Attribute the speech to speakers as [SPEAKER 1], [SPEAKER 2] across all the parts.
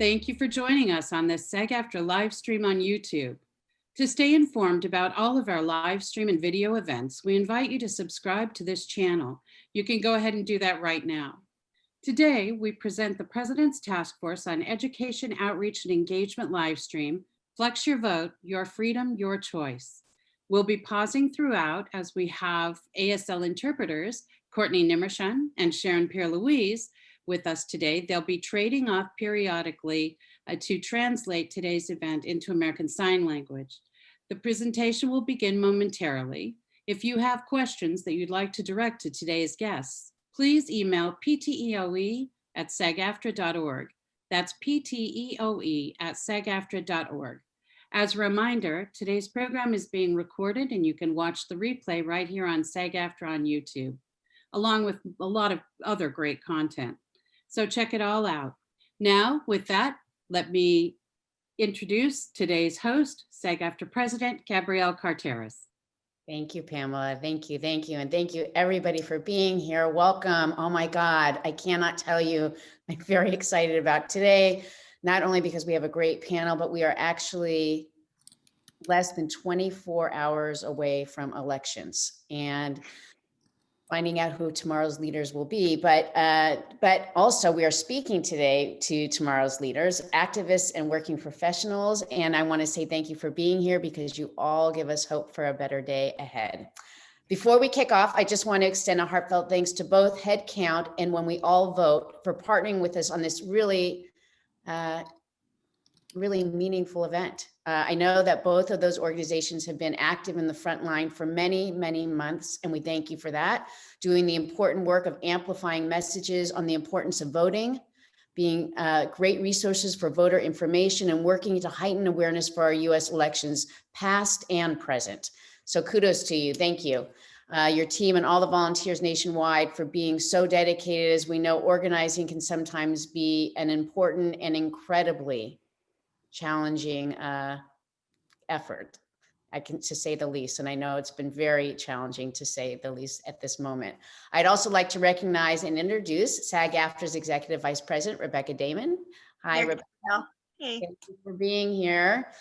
[SPEAKER 1] thank you for joining us on this SAG-AFTRA live stream on YouTube. To stay informed about all of our live stream and video events, we invite you to subscribe to this channel. You can go ahead and do that right now. Today, we present the President's Task Force on Education, Outreach, and Engagement live stream, Flex Your Vote, Your Freedom, Your Choice. We'll be pausing throughout as we have ASL interpreters, Courtney Nimmershan and Sharon Pierre-Louise, with us today. They'll be trading off periodically to translate today's event into American Sign Language. The presentation will begin momentarily. If you have questions that you'd like to direct to today's guests, please email pteoe@sagaftra.org. That's pteoe@sagaftra.org. As a reminder, today's program is being recorded and you can watch the replay right here on SAG-AFTRA on YouTube, along with a lot of other great content. So check it all out. Now, with that, let me introduce today's host, SAG-AFTRA President, Gabrielle Carteris.
[SPEAKER 2] Thank you, Pamela. Thank you, thank you. And thank you everybody for being here. Welcome. Oh my God, I cannot tell you, I'm very excited about today, not only because we have a great panel, but we are actually less than 24 hours away from elections and finding out who tomorrow's leaders will be. But also we are speaking today to tomorrow's leaders, activists and working professionals. And I want to say thank you for being here because you all give us hope for a better day ahead. Before we kick off, I just want to extend a heartfelt thanks to both HeadCount and When We All Vote for partnering with us on this really meaningful event. I know that both of those organizations have been active in the front line for many, many months, and we thank you for that, doing the important work of amplifying messages on the importance of voting, being great resources for voter information, and working to heighten awareness for our US elections, past and present. So kudos to you, thank you. Your team and all the volunteers nationwide for being so dedicated. As we know, organizing can sometimes be an important and incredibly challenging effort, to say the least. And I know it's been very challenging to say the least at this moment. I'd also like to recognize and introduce SAG-AFTRA's Executive Vice President, Rebecca Damon. Hi, Rebecca.
[SPEAKER 3] Hey.
[SPEAKER 2] Thank you for being here.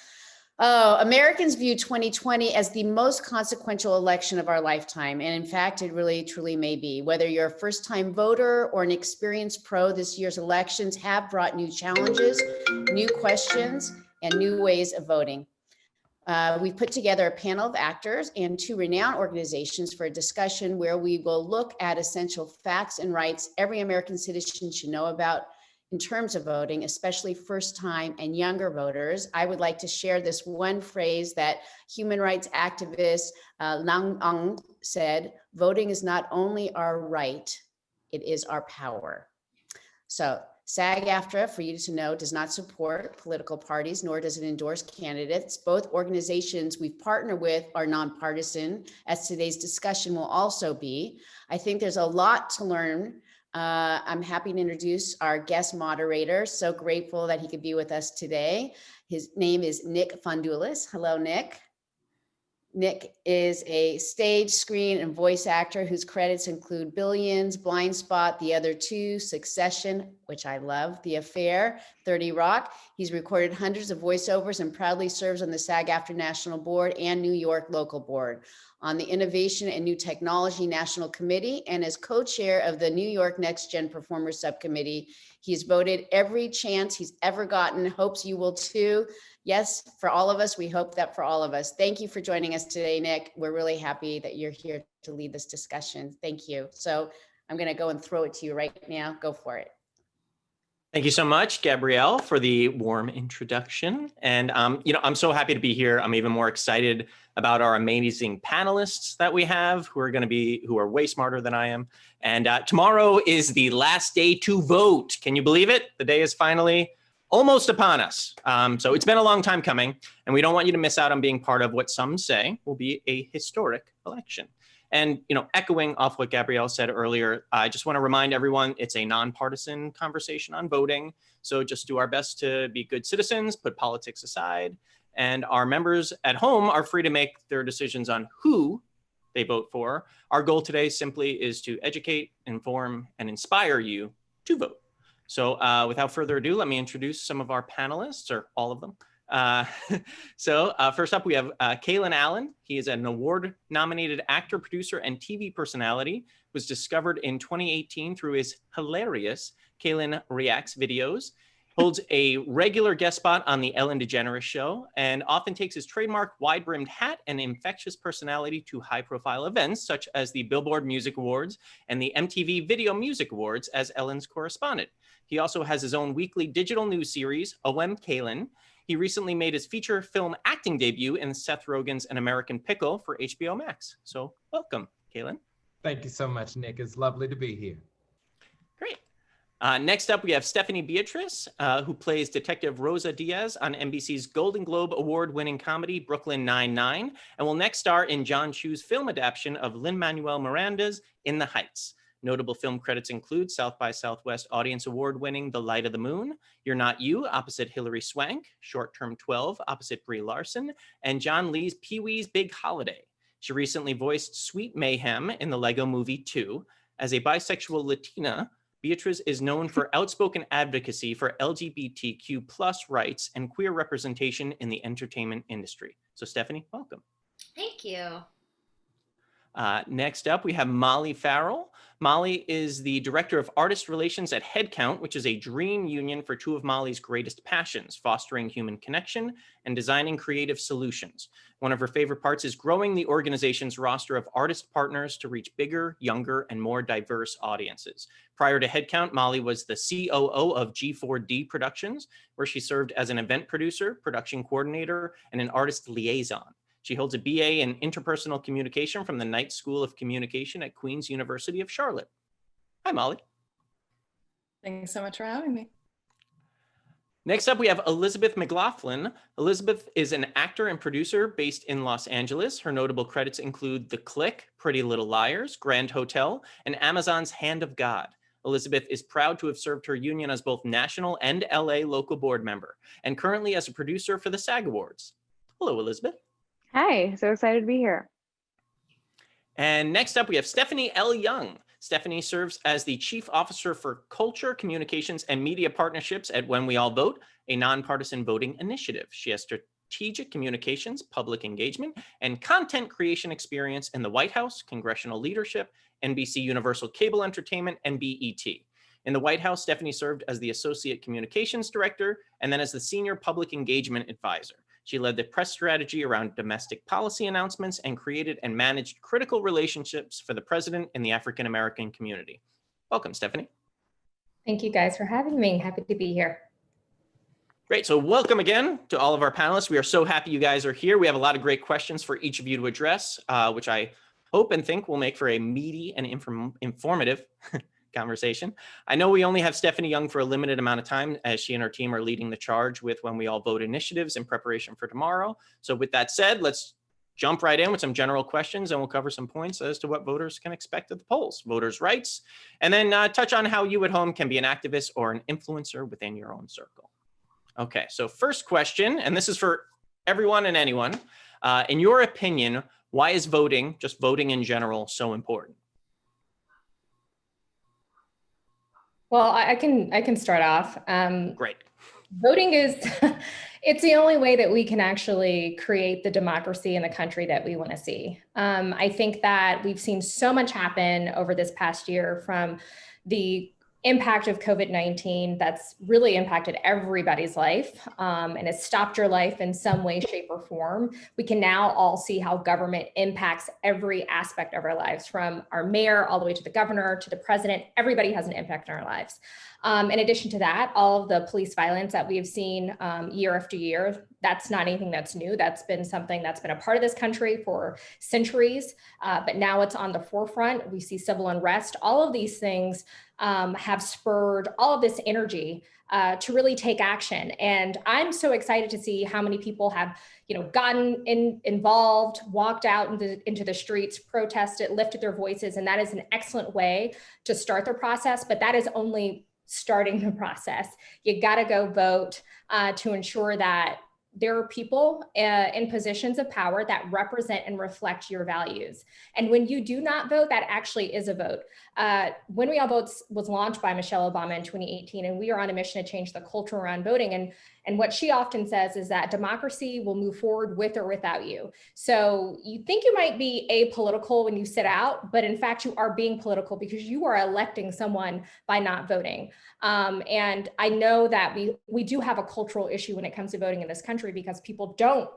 [SPEAKER 2] Oh, Americans view 2020 as the most consequential election of our lifetime. And in fact, it really, truly may be. Whether you're a first-time voter or an experienced pro, this year's elections have brought new challenges, new questions, and new ways of voting. We've put together a panel of actors and two renowned organizations for a discussion where we will look at essential facts and rights every American citizen should know about in terms of voting, especially first-time and younger voters. I would like to share this one phrase that human rights activist Lang Ang said: voting is not only our right, it is our power. So SAG-AFTRA, for you to know, does not support political parties, nor does it endorse candidates. Both organizations we've partnered with are nonpartisan, as today's discussion will also be. I think there's a lot to learn. I'm happy to introduce our guest moderator. So grateful that he could be with us today. His name is Nick Fondulis. Hello, Nick. Nick is a stage, screen, and voice actor whose credits include Billions, Blind Spot, The Other Two, Succession, which I love, The Affair, 30 Rock. He's recorded hundreds of voiceovers and proudly serves on the SAG-AFTRA National Board and New York Local Board, on the Innovation and New Technology National Committee, and as co-chair of the New York Next Gen Performers Subcommittee. He's voted every chance he's ever gotten, hopes you will too. Yes, for all of us, we hope that for all of us. Thank you for joining us today, Nick. We're really happy that you're here to lead this discussion. Thank you. So I'm gonna go and throw it to you right now. Go for it.
[SPEAKER 4] Thank you so much, Gabrielle, for the warm introduction. And I'm so happy to be here. I'm even more excited about our amazing panelists that we have who are way smarter than I am. And tomorrow is the last day to vote. Can you believe it? The day is finally almost upon us. So it's been a long time coming, and we don't want you to miss out on being part of what some say will be a historic election. And, echoing off what Gabrielle said earlier, I just want to remind everyone it's a nonpartisan conversation on voting. So just do our best to be good citizens, put politics aside, and our members at home are free to make their decisions on who they vote for. Our goal today simply is to educate, inform, and inspire you to vote. So without further ado, let me introduce some of our panelists, or all of them. First up, we have Kalen Allen. He is an award-nominated actor, producer, and TV personality. Was discovered in 2018 through his hilarious Kalen Reacts videos. Holds a regular guest spot on the Ellen DeGeneres Show, and often takes his trademark wide-brimmed hat and infectious personality to high-profile events such as the Billboard Music Awards and the MTV Video Music Awards as Ellen's correspondent. He also has his own weekly digital news series, OM Kalen. He recently made his feature film acting debut in Seth Rogen's An American Pickle for HBO Max. So welcome, Kalen.
[SPEAKER 3] Thank you so much, Nick. It's lovely to be here.
[SPEAKER 4] Great. Next up, we have Stephanie Beatriz, who plays Detective Rosa Diaz on NBC's Golden Globe Award-winning comedy Brooklyn Nine-Nine, and will next star in John Chu's film adaptation of Lin-Manuel Miranda's In the Heights. Notable film credits include South by Southwest Audience Award-winning The Light of the Moon, You're Not You, opposite Hilary Swank, Short Term 12, opposite Brie Larson, and John Lee's Pee-wee's Big Holiday. She recently voiced Sweet Mayhem in the Lego Movie 2. As a bisexual Latina, Beatriz is known for outspoken advocacy for LGBTQ+ rights and queer representation in the entertainment industry. So Stephanie, welcome.
[SPEAKER 5] Thank you.
[SPEAKER 4] Next up, we have Mollie Farrell. Mollie is the Director of Artist Relations at HeadCount, which is a dream union for two of Mollie's greatest passions, fostering human connection and designing creative solutions. One of her favorite parts is growing the organization's roster of artist partners to reach bigger, younger, and more diverse audiences. Prior to HeadCount, Mollie was the COO of G4D Productions, where she served as an event producer, production coordinator, and an artist liaison. She holds a BA in interpersonal communication from the Knight School of Communication at Queen's University of Charlotte. Hi, Mollie.
[SPEAKER 6] Thanks so much for having me.
[SPEAKER 4] Next up, we have Elizabeth McLaughlin. Elizabeth is an actor and producer based in Los Angeles. Her notable credits include The Click, Pretty Little Liars, Grand Hotel, and Amazon's Hand of God. Elizabeth is proud to have served her union as both national and LA local board member, and currently as a producer for the SAG Awards. Hello, Elizabeth.
[SPEAKER 7] Hi, so excited to be here.
[SPEAKER 4] And next up, we have Stephanie L. Young. Stephanie serves as the Chief Officer for Culture, Communications, and Media Partnerships at When We All Vote, a nonpartisan voting initiative. She has strategic communications, public engagement, and content creation experience in the White House, congressional leadership, NBC Universal Cable Entertainment, and BET. In the White House, Stephanie served as the Associate Communications Director and then as the Senior Public Engagement Advisor. She led the press strategy around domestic policy announcements and created and managed critical relationships for the president and the African-American community. Welcome, Stephanie.
[SPEAKER 8] Thank you guys for having me. Happy to be here.
[SPEAKER 4] Great, so welcome again to all of our panelists. We are so happy you guys are here. We have a lot of great questions for each of you to address, which I hope and think will make for a meaty and informative conversation. I know we only have Stephanie Young for a limited amount of time, as she and her team are leading the charge with When We All Vote initiatives in preparation for tomorrow. So with that said, let's jump right in with some general questions, and we'll cover some points as to what voters can expect at the polls, voters' rights, and then touch on how you at home can be an activist or an influencer within your own circle. Okay, so first question, and this is for everyone and anyone. In your opinion, why is voting, just voting in general, so important?
[SPEAKER 8] Well, I can start off.
[SPEAKER 4] Great.
[SPEAKER 8] Voting is, it's the only way that we can actually create the democracy in the country that we want to see. I think that we've seen so much happen over this past year, from the impact of COVID-19 that's really impacted everybody's life and has stopped your life in some way, shape, or form. We can now all see how government impacts every aspect of our lives, from our mayor all the way to the governor to the president. Everybody has an impact on our lives. In addition to that, all of the police violence that we have seen year after year, that's not anything that's new. That's been something that's been a part of this country for centuries, but now it's on the forefront. We see civil unrest. All of these things have spurred all of this energy to really take action. And I'm so excited to see how many people have, gotten involved, walked out into the streets, protested, lifted their voices. And that is an excellent way to start the process, but that is only starting the process. You got to go vote to ensure that there are people in positions of power that represent and reflect your values. And when you do not vote, that actually is a vote. When We All Vote was launched by Michelle Obama in 2018, and we are on a mission to change the culture around voting. And what she often says is that democracy will move forward with or without you. So you think you might be apolitical when you sit out, but in fact, you are being political because you are electing someone by not voting. And I know that we do have a cultural issue when it comes to voting in this country because people don't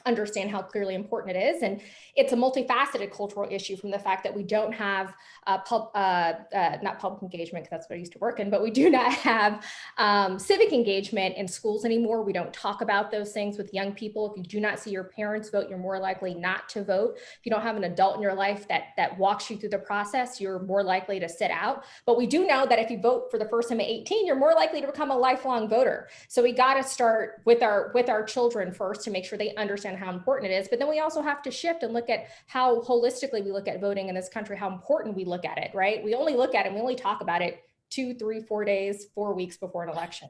[SPEAKER 8] understand how clearly important it is. And it's a multifaceted cultural issue, from the fact that we don't have not public engagement, because that's what I used to work in, but we do not have civic engagement in schools anymore. We don't talk about those things with young people. If you do not see your parents vote, you're more likely not to vote. If you don't have an adult in your life that walks you through the process, you're more likely to sit out. But we do know that if you vote for the first time at 18, you're more likely to become a lifelong voter. So we got to start with our children first to make sure they understand how important it is. But then we also have to shift and look at how holistically we look at voting in this country, how important we look at it, right? We only look at it and we only talk about it 2, 3, 4 days, 4 weeks before an election.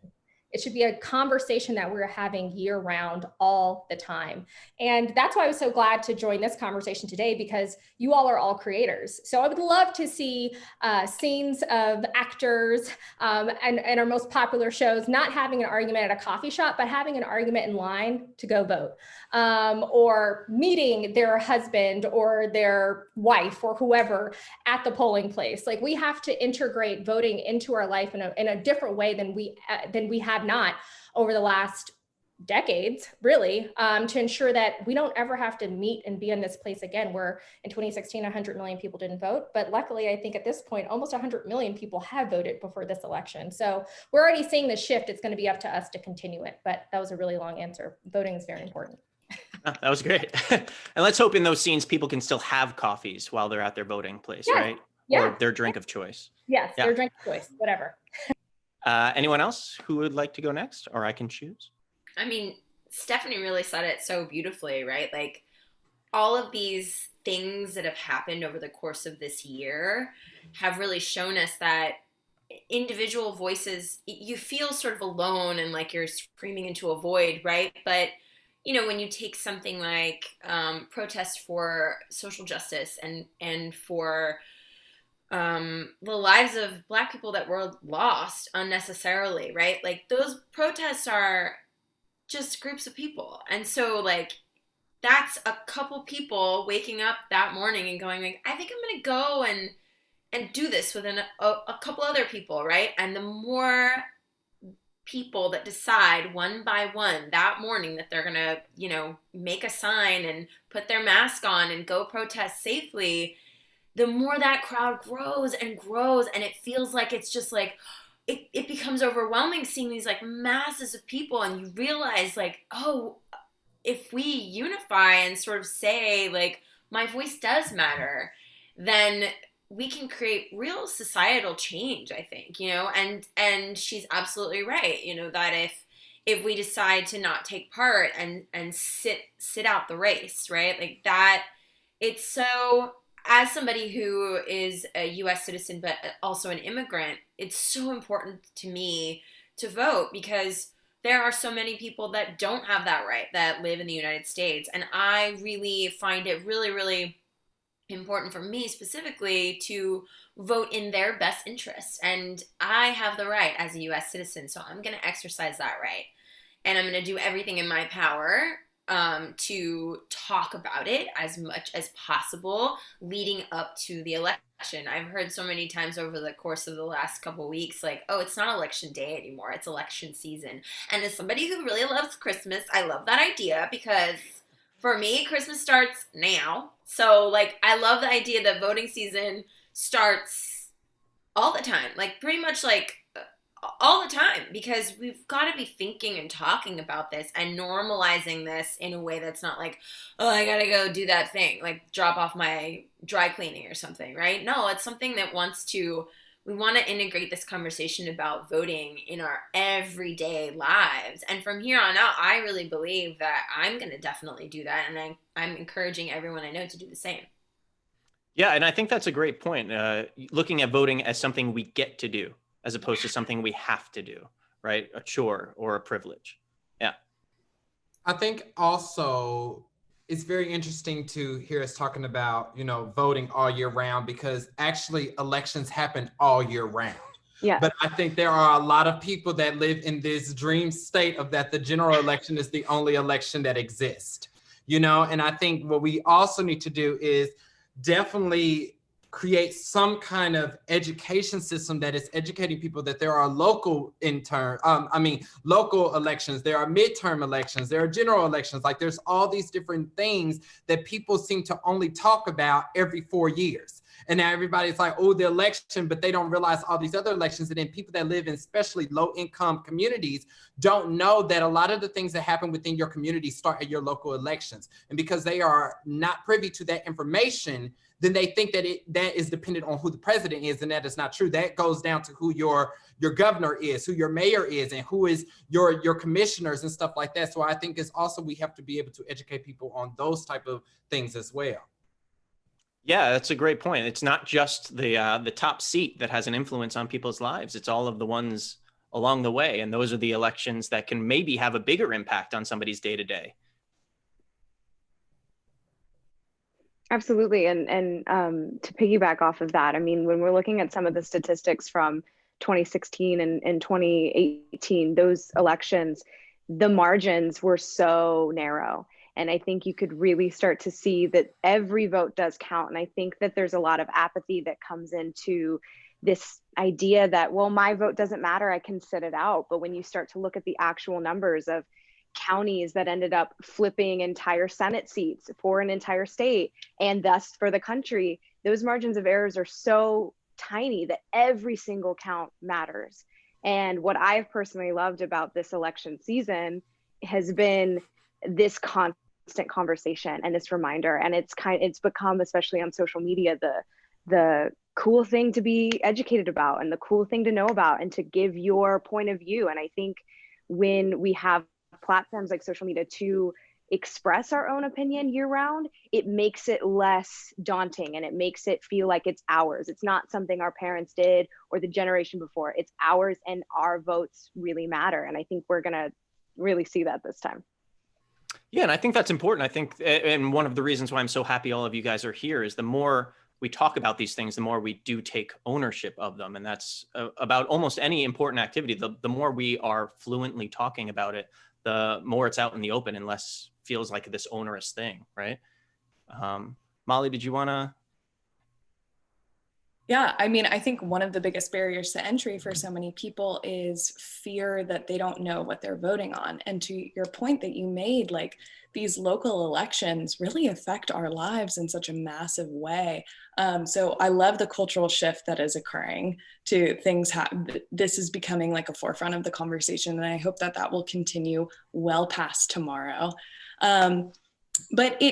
[SPEAKER 8] It should be a conversation that we're having year round, all the time. And that's why I was so glad to join this conversation today, because you all are all creators. So I would love to see scenes of actors and our most popular shows not having an argument at a coffee shop, but having an argument in line to go vote, or meeting their husband or their wife or whoever at the polling place. Like, we have to integrate voting into our life in a different way than we have not over the last decades, really, to ensure that we don't ever have to meet and be in this place again, where in 2016, 100 million people didn't vote. But luckily, I think at this point, almost 100 million people have voted before this election. So we're already seeing the shift. It's going to be up to us to continue it. But that was a really long answer. Voting is very important.
[SPEAKER 4] Oh, that was great. And let's hope in those scenes, people can still have coffees while they're at their voting place,
[SPEAKER 8] Yeah.
[SPEAKER 4] right?
[SPEAKER 8] Yeah.
[SPEAKER 4] Or their drink of choice.
[SPEAKER 8] Yes,
[SPEAKER 4] Yeah.
[SPEAKER 8] their drink of choice, whatever.
[SPEAKER 4] Anyone else who would like to go next, or I can choose?
[SPEAKER 5] I mean, Stephanie really said it so beautifully, right? Like, all of these things that have happened over the course of this year have really shown us that individual voices, you feel sort of alone and like you're screaming into a void, right? But, you know, when you take something like protests for social justice and for the lives of Black people that were lost unnecessarily, right? Like, those protests are just groups of people. And so, like, that's a couple people waking up that morning and going, like, I think I'm going to go and do this with a couple other people, right? And the more people that decide one by one that morning that they're going to, you know, make a sign and put their mask on and go protest safely, the more that crowd grows and grows, and it feels like it's just like, it becomes overwhelming seeing these like masses of people, and you realize like, oh, if we unify and sort of say like, my voice does matter, then we can create real societal change, I think, you know, and she's absolutely right, you know, that if we decide to not take part and sit out the race, right, like that, it's so, as somebody who is a US citizen, but also an immigrant, it's so important to me to vote, because there are so many people that don't have that right, that live in the United States. And I really find it really, really important for me specifically to vote in their best interests. And I have the right as a US citizen, so I'm going to exercise that right. And I'm going to do everything in my power to talk about it as much as possible leading up to the election. I've heard so many times over the course of the last couple of weeks, like, oh, it's not election day anymore, it's election season. And as somebody who really loves Christmas, I love that idea, because for me, Christmas starts now. So, like, I love the idea that voting season starts all the time, like pretty much like all the time, because we've got to be thinking and talking about this and normalizing this in a way that's not like, oh, I got to go do that thing, like drop off my dry cleaning or something, right? No, it's something that we want to integrate this conversation about voting in our everyday lives. And from here on out, I really believe that I'm going to definitely do that. And I'm encouraging everyone I know to do the same.
[SPEAKER 4] Yeah, and I think that's a great point. Looking at voting as something we get to do, as opposed to something we have to do, right? A chore or a privilege. Yeah.
[SPEAKER 3] I think also it's very interesting to hear us talking about, voting all year round, because actually elections happen all year round.
[SPEAKER 7] Yeah.
[SPEAKER 3] But I think there are a lot of people that live in this dream state of that the general election is the only election that exists, and I think what we also need to do is definitely create some kind of education system that is educating people that there are local elections, there are midterm elections, there are general elections. Like there's all these different things that people seem to only talk about every 4 years. And now everybody's like, oh, the election, but they don't realize all these other elections. And then people that live in especially low income communities don't know that a lot of the things that happen within your community start at your local elections. And because they are not privy to that information, then they think that that is dependent on who the president is, and that is not true. That goes down to who your governor is, who your mayor is, and who is your commissioners and stuff like that. So I think it's also, we have to be able to educate people on those type of things as well.
[SPEAKER 4] Yeah, that's a great point. It's not just the top seat that has an influence on people's lives. It's all of the ones along the way. And those are the elections that can maybe have a bigger impact on somebody's day-to-day.
[SPEAKER 7] Absolutely. And to piggyback off of that, I mean, when we're looking at some of the statistics from 2016 and 2018, those elections, the margins were so narrow. And I think you could really start to see that every vote does count. And I think that there's a lot of apathy that comes into this idea that, well, my vote doesn't matter, I can sit it out. But when you start to look at the actual numbers of counties that ended up flipping entire Senate seats for an entire state and thus for the country, those margins of errors are so tiny that every single count matters. And what I've personally loved about this election season has been this constant conversation and this reminder. And it's become, especially on social media, the cool thing to be educated about and the cool thing to know about and to give your point of view. And I think when we have platforms like social media to express our own opinion year round, it makes it less daunting and it makes it feel like it's ours. It's not something our parents did or the generation before. It's ours, and our votes really matter. And I think we're going to really see that this time.
[SPEAKER 4] Yeah, and I think that's important. I think, and one of the reasons why I'm so happy all of you guys are here is the more we talk about these things, the more we do take ownership of them. And that's about almost any important activity. The more we are fluently talking about it, the more it's out in the open and less feels like this onerous thing, right? Mollie, did you want to?
[SPEAKER 6] Yeah, I mean, I think one of the biggest barriers to entry for so many people is fear that they don't know what they're voting on. And to your point that you made, like these local elections really affect our lives in such a massive way. So I love the cultural shift that is occurring to things. This is becoming like a forefront of the conversation. And I hope that that will continue well past tomorrow. But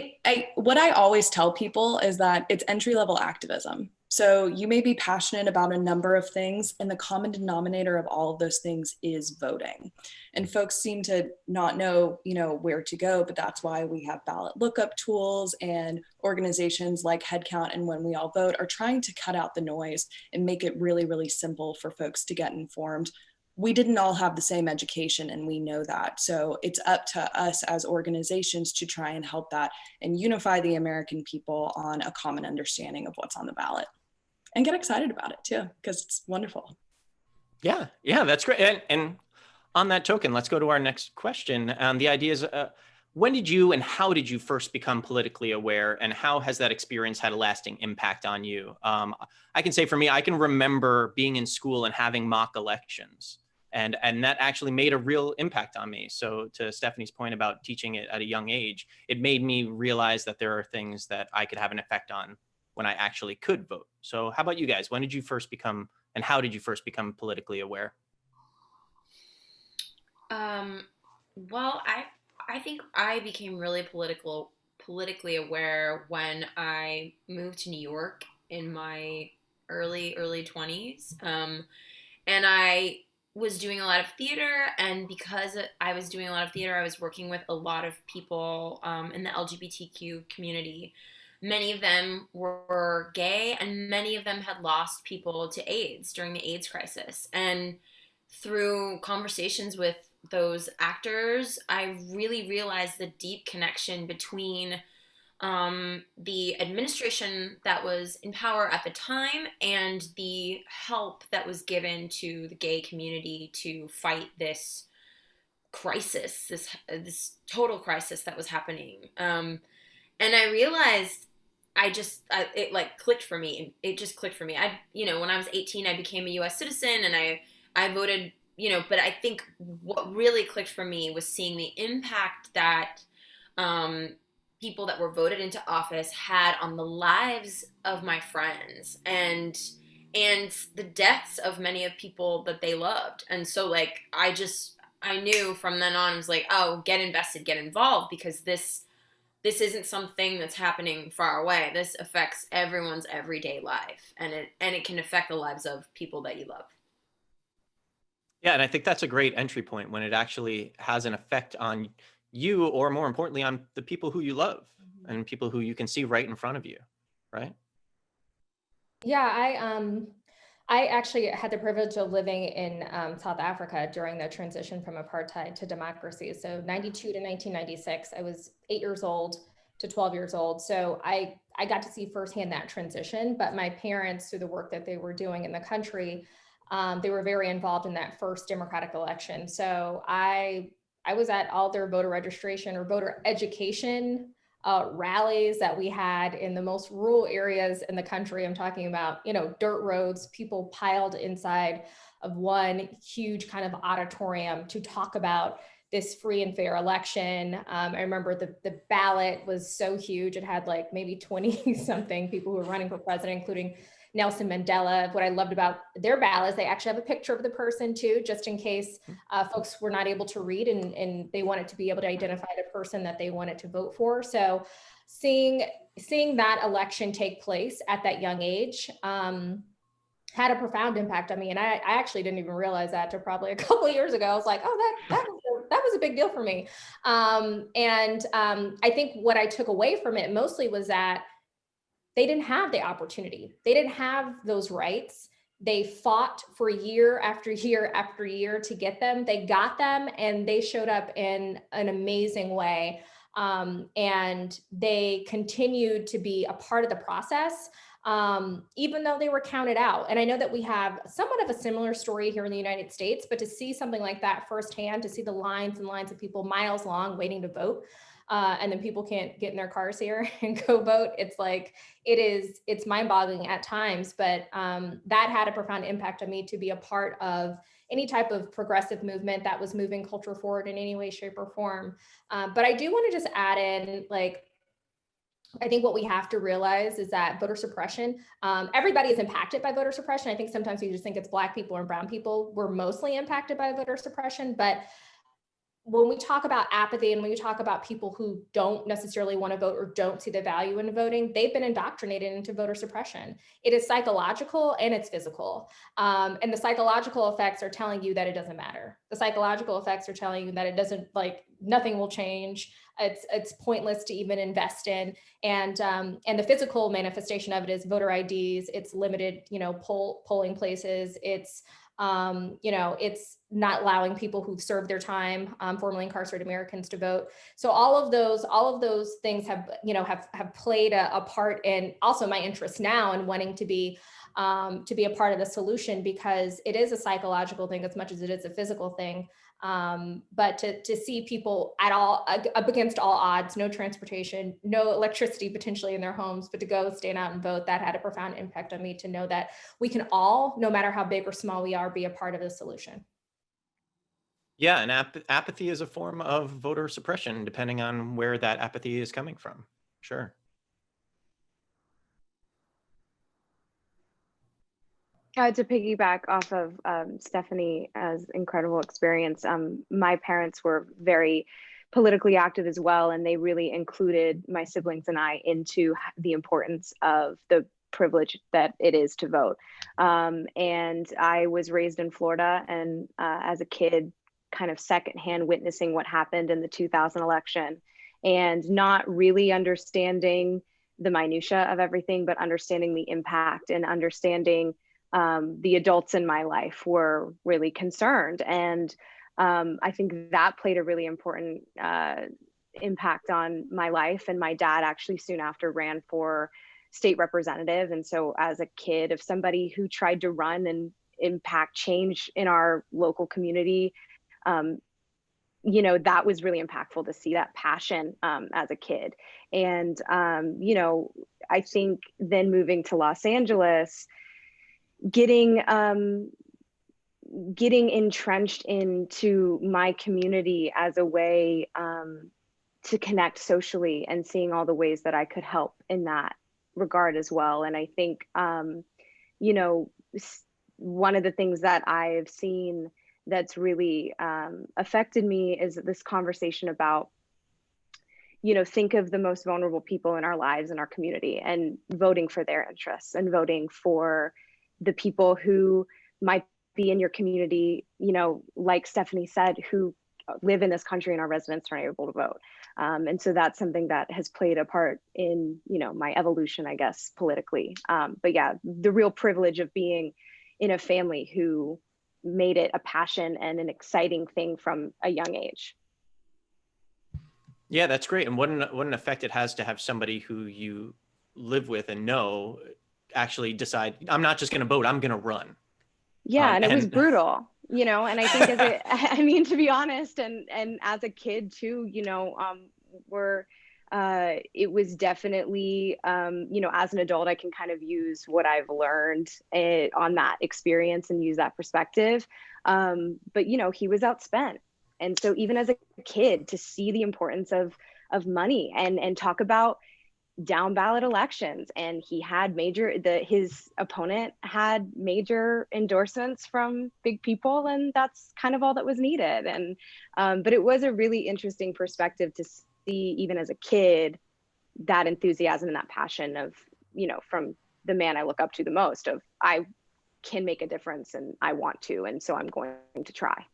[SPEAKER 6] what I always tell people is that it's entry-level activism. So you may be passionate about a number of things, and the common denominator of all of those things is voting. And folks seem to not know, where to go, but that's why we have ballot lookup tools, and organizations like HeadCount and When We All Vote are trying to cut out the noise and make it really, really simple for folks to get informed. We didn't all have the same education, and we know that. So it's up to us as organizations to try and help that and unify the American people on a common understanding of what's on the ballot. And get excited about it too, because it's wonderful.
[SPEAKER 4] Yeah, that's great. And on that token, let's go to our next question. The idea is, when did you and how did you first become politically aware, and how has that experience had a lasting impact on you? I can say for me, I can remember being in school and having mock elections. And that actually made a real impact on me. So to Stephanie's point about teaching it at a young age, it made me realize that there are things that I could have an effect on when I actually could vote. So how about you guys? When did you first become, and how did you first become politically aware?
[SPEAKER 5] Well, I think I became really politically aware when I moved to New York in my early 20s. And I was doing a lot of theater, and because I was doing a lot of theater, I was working with a lot of people in the LGBTQ community. Many of them were gay, and many of them had lost people to AIDS during the AIDS crisis. And through conversations with those actors, I really realized the deep connection between the administration that was in power at the time and the help that was given to the gay community to fight this crisis, this total crisis that was happening. And I realized it like clicked for me. It just clicked for me. When I was 18, I became a US citizen and I voted, but I think what really clicked for me was seeing the impact that people that were voted into office had on the lives of my friends and the deaths of many of people that they loved. And so like, I knew from then on, I was like, oh, get invested, get involved, because this isn't something that's happening far away. This affects everyone's everyday life, and it can affect the lives of people that you love.
[SPEAKER 4] Yeah, and I think that's a great entry point when it actually has an effect on you, or more importantly, on the people who you love and people who you can see right in front of you, right?
[SPEAKER 8] Yeah, I actually had the privilege of living in South Africa during the transition from apartheid to democracy. So 92 to 1996, I was 8 years old to 12 years old. So I got to see firsthand that transition, but my parents, through the work that they were doing in the country, they were very involved in that first democratic election. So I was at all their voter registration or voter education rallies that we had in the most rural areas in the country. I'm talking about, dirt roads, people piled inside of one huge kind of auditorium to talk about this free and fair election. I remember the ballot was so huge. It had like maybe 20 something people who were running for president, including Nelson Mandela. What I loved about their ballots, they actually have a picture of the person too, just in case folks were not able to read and they wanted to be able to identify the person that they wanted to vote for. So seeing that election take place at that young age had a profound impact on me. And I actually didn't even realize that until probably a couple of years ago. I was like, oh, that was a big deal for me. I think what I took away from it mostly was that they didn't have the opportunity. They didn't have those rights. They fought for year after year after year to get them. They got them and they showed up in an amazing way. And they continued to be a part of the process, even though they were counted out. And I know that we have somewhat of a similar story here in the United States, but to see something like that firsthand, to see the lines and lines of people miles long waiting to vote, and then people can't get in their cars here and go vote. It's like, it's mind-boggling at times, but that had a profound impact on me to be a part of any type of progressive movement that was moving culture forward in any way, shape, or form. But I do want to just add in, like, I think what we have to realize is that voter suppression, everybody is impacted by voter suppression. I think sometimes we just think it's Black people and brown people. We're mostly impacted by voter suppression, but when we talk about apathy and when we talk about people who don't necessarily want to vote or don't see the value in voting, they've been indoctrinated into voter suppression. It is psychological and it's physical. And the psychological effects are telling you that it doesn't matter. The psychological effects are telling you that it doesn't, like, nothing will change. It's pointless to even invest in. And the physical manifestation of it is voter IDs, it's limited, polling places, it's it's not allowing people who've served their time, formerly incarcerated Americans, to vote. So all of those things have played a part in also my interest now in wanting to be a part of the solution, because it is a psychological thing as much as it is a physical thing. But to see people up against all odds, no transportation, no electricity potentially in their homes, but to go stand out and vote, that had a profound impact on me, to know that we can all, no matter how big or small we are, be a part of the solution.
[SPEAKER 4] Yeah, and apathy is a form of voter suppression, depending on where that apathy is coming from. Sure.
[SPEAKER 7] To piggyback off of Stephanie's incredible experience, my parents were very politically active as well, and they really included my siblings and I into the importance of the privilege that it is to vote. And I was raised in Florida, and as a kid, kind of secondhand witnessing what happened in the 2000 election, and not really understanding the minutia of everything, but understanding the impact and understanding the adults in my life were really concerned. And I think that played a really important impact on my life. And my dad actually soon after ran for state representative. And so as a kid of somebody who tried to run and impact change in our local community, you know, that was really impactful to see that passion as a kid. And, you know, I think then moving to Los Angeles, getting entrenched into my community as a way to connect socially, and seeing all the ways that I could help in that regard as well. And I think, you know, one of the things that I've seen that's really affected me is this conversation about, you know, think of the most vulnerable people in our lives, in our community, and voting for their interests, and voting for the people who might be in your community, you know, like Stephanie said, who live in this country and our residents aren't able to vote. And so that's something that has played a part in, you know, my evolution, I guess, politically. But yeah, the real privilege of being in a family who made it a passion and an exciting thing from a young age.
[SPEAKER 4] Yeah, that's great. And what an effect it has to have somebody who you live with and know actually decide, I'm not just going to vote, I'm going to run.
[SPEAKER 7] Yeah, and it was brutal, you know, and I think as a, I mean, to be honest, and as a kid too, you know, it was definitely, you know, as an adult, I can kind of use what I've learned on that experience and use that perspective. But, you know, he was outspent. And so even as a kid, to see the importance of money and talk about down ballot elections, and he had his opponent had major endorsements from big people, and that's kind of all that was needed. And but it was a really interesting perspective to see, even as a kid, that enthusiasm and that passion of, you know, from the man I look up to the most, of I can make a difference and I want to, and so I'm going to try.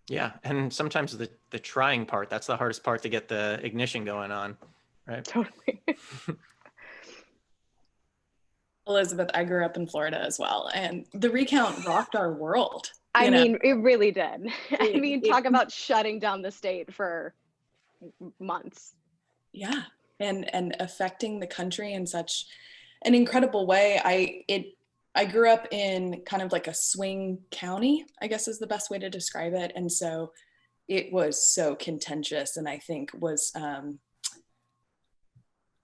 [SPEAKER 4] Yeah, and sometimes the trying part, that's the hardest part to get the ignition going on. Right.
[SPEAKER 7] Totally.
[SPEAKER 6] Elizabeth, I grew up in Florida as well, and the recount rocked our world.
[SPEAKER 7] I mean, it really did. I mean, talk about shutting down the state for months.
[SPEAKER 6] Yeah, and affecting the country in such an incredible way. I grew up in kind of like a swing county, I guess is the best way to describe it, and so it was so contentious, and I think was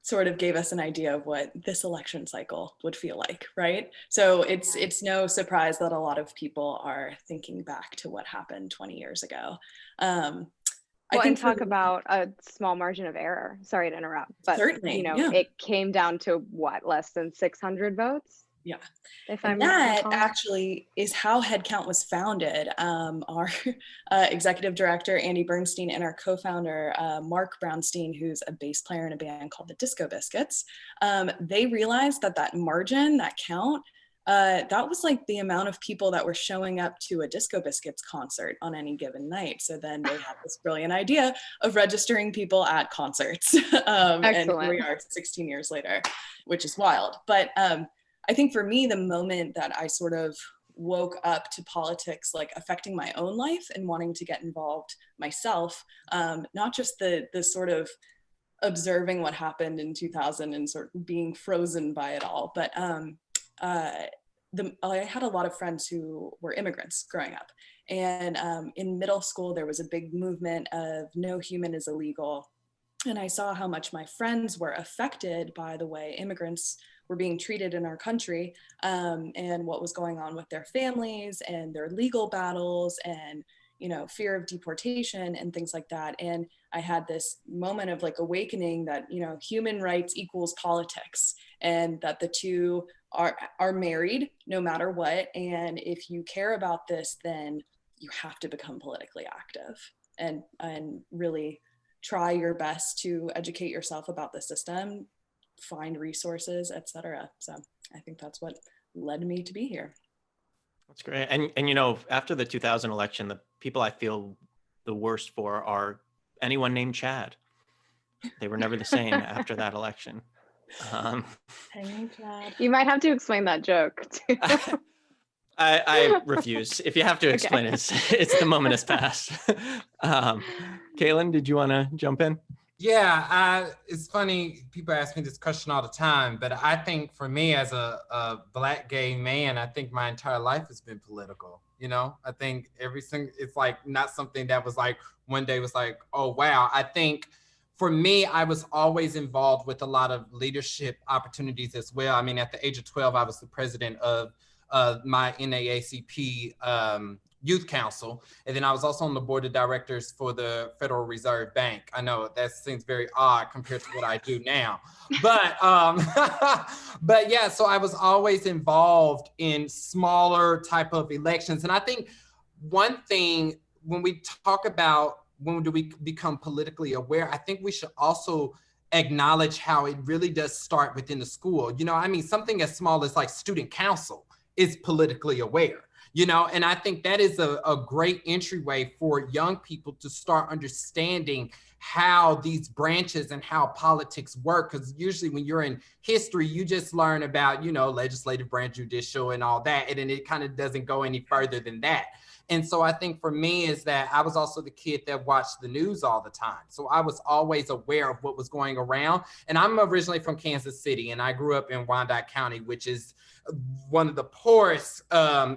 [SPEAKER 6] sort of gave us an idea of what this election cycle would feel like, right? So it's no surprise that a lot of people are thinking back to what happened 20 years ago.
[SPEAKER 7] I can talk about a small margin of error. Sorry to interrupt, but
[SPEAKER 6] certainly,
[SPEAKER 7] you know, It came down to what, less than 600 votes?
[SPEAKER 6] Yeah.
[SPEAKER 7] If
[SPEAKER 6] and that actually is how HeadCount was founded. Our executive director, Andy Bernstein, and our co-founder, Mark Brownstein, who's a bass player in a band called the Disco Biscuits, they realized that margin, that count, that was like the amount of people that were showing up to a Disco Biscuits concert on any given night. So then they had this brilliant idea of registering people at concerts. And here we are 16 years later, which is wild. But I think for me, the moment that I sort of woke up to politics, like affecting my own life and wanting to get involved myself, not just the sort of observing what happened in 2000 and sort of being frozen by it all, but I had a lot of friends who were immigrants growing up. And in middle school, there was a big movement of no human is illegal. And I saw how much my friends were affected by the way immigrants were being treated in our country, and what was going on with their families and their legal battles and, you know, fear of deportation and things like that. And I had this moment of like awakening that, you know, human rights equals politics, and that the two are married no matter what. And if you care about this, then you have to become politically active and really try your best to educate yourself about the system, find resources, etc. So I think that's what led me to be here.
[SPEAKER 4] That's great. And you know, after the 2000 election, the people I feel the worst for are anyone named Chad. They were never the same after that election.
[SPEAKER 7] You might have to explain that joke too.
[SPEAKER 4] I refuse. If you have to explain it, it's the moment has passed. Kalen, did you want to jump in?
[SPEAKER 3] Yeah, it's funny. People ask me this question all the time, but I think for me as a Black gay man, I think my entire life has been political. You know, I think it's like not something that was like one day was like, oh, wow. I think for me, I was always involved with a lot of leadership opportunities as well. I mean, at the age of 12, I was the president of my NAACP Youth Council. And then I was also on the board of directors for the Federal Reserve Bank. I know that seems very odd compared to what I do now. But but yeah, so I was always involved in smaller type of elections. And I think one thing when we talk about when do we become politically aware, I think we should also acknowledge how it really does start within the school. You know, I mean, something as small as like student council is politically aware. You know, and I think that is a great entryway for young people to start understanding how these branches and how politics work. Because usually when you're in history, you just learn about, you know, legislative branch, judicial and all that. And then it kind of doesn't go any further than that. And so I think for me is that I was also the kid that watched the news all the time. So I was always aware of what was going around. And I'm originally from Kansas City, and I grew up in Wyandotte County, which is one of the poorest